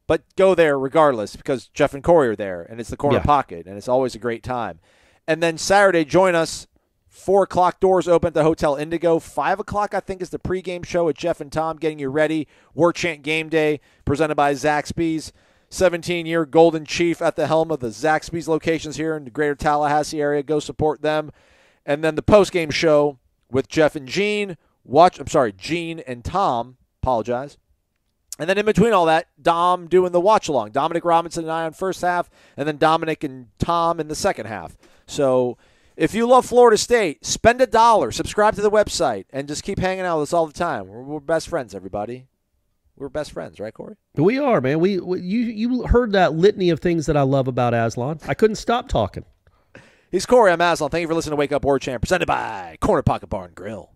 But go there regardless because Jeff and Corey are there, and it's the Corner Pocket, and it's always a great time. And then Saturday, join us. 4 o'clock doors open at the Hotel Indigo. 5 o'clock, I think, is the pregame show with Jeff and Tom getting you ready. Warchant Game Day presented by Zaxby's. 17-year Golden Chief at the helm of the Zaxby's locations here in the greater Tallahassee area. Go support them. And then the postgame show with Jeff and Gene. Gene and Tom. Apologize. And then in between all that, Dom doing the watch-along. Dominic Robinson and I on first half, and then Dominic and Tom in the second half. So if you love Florida State, spend $1, subscribe to the website, and just keep hanging out with us all the time. We're best friends, everybody. We're best friends, right, Corey? We are, man. You heard that litany of things that I love about Aslan. I couldn't stop talking. He's Corey. I'm Aslan. Thank you for listening to Wake Up Warchant, presented by Corner Pocket Bar and Grill.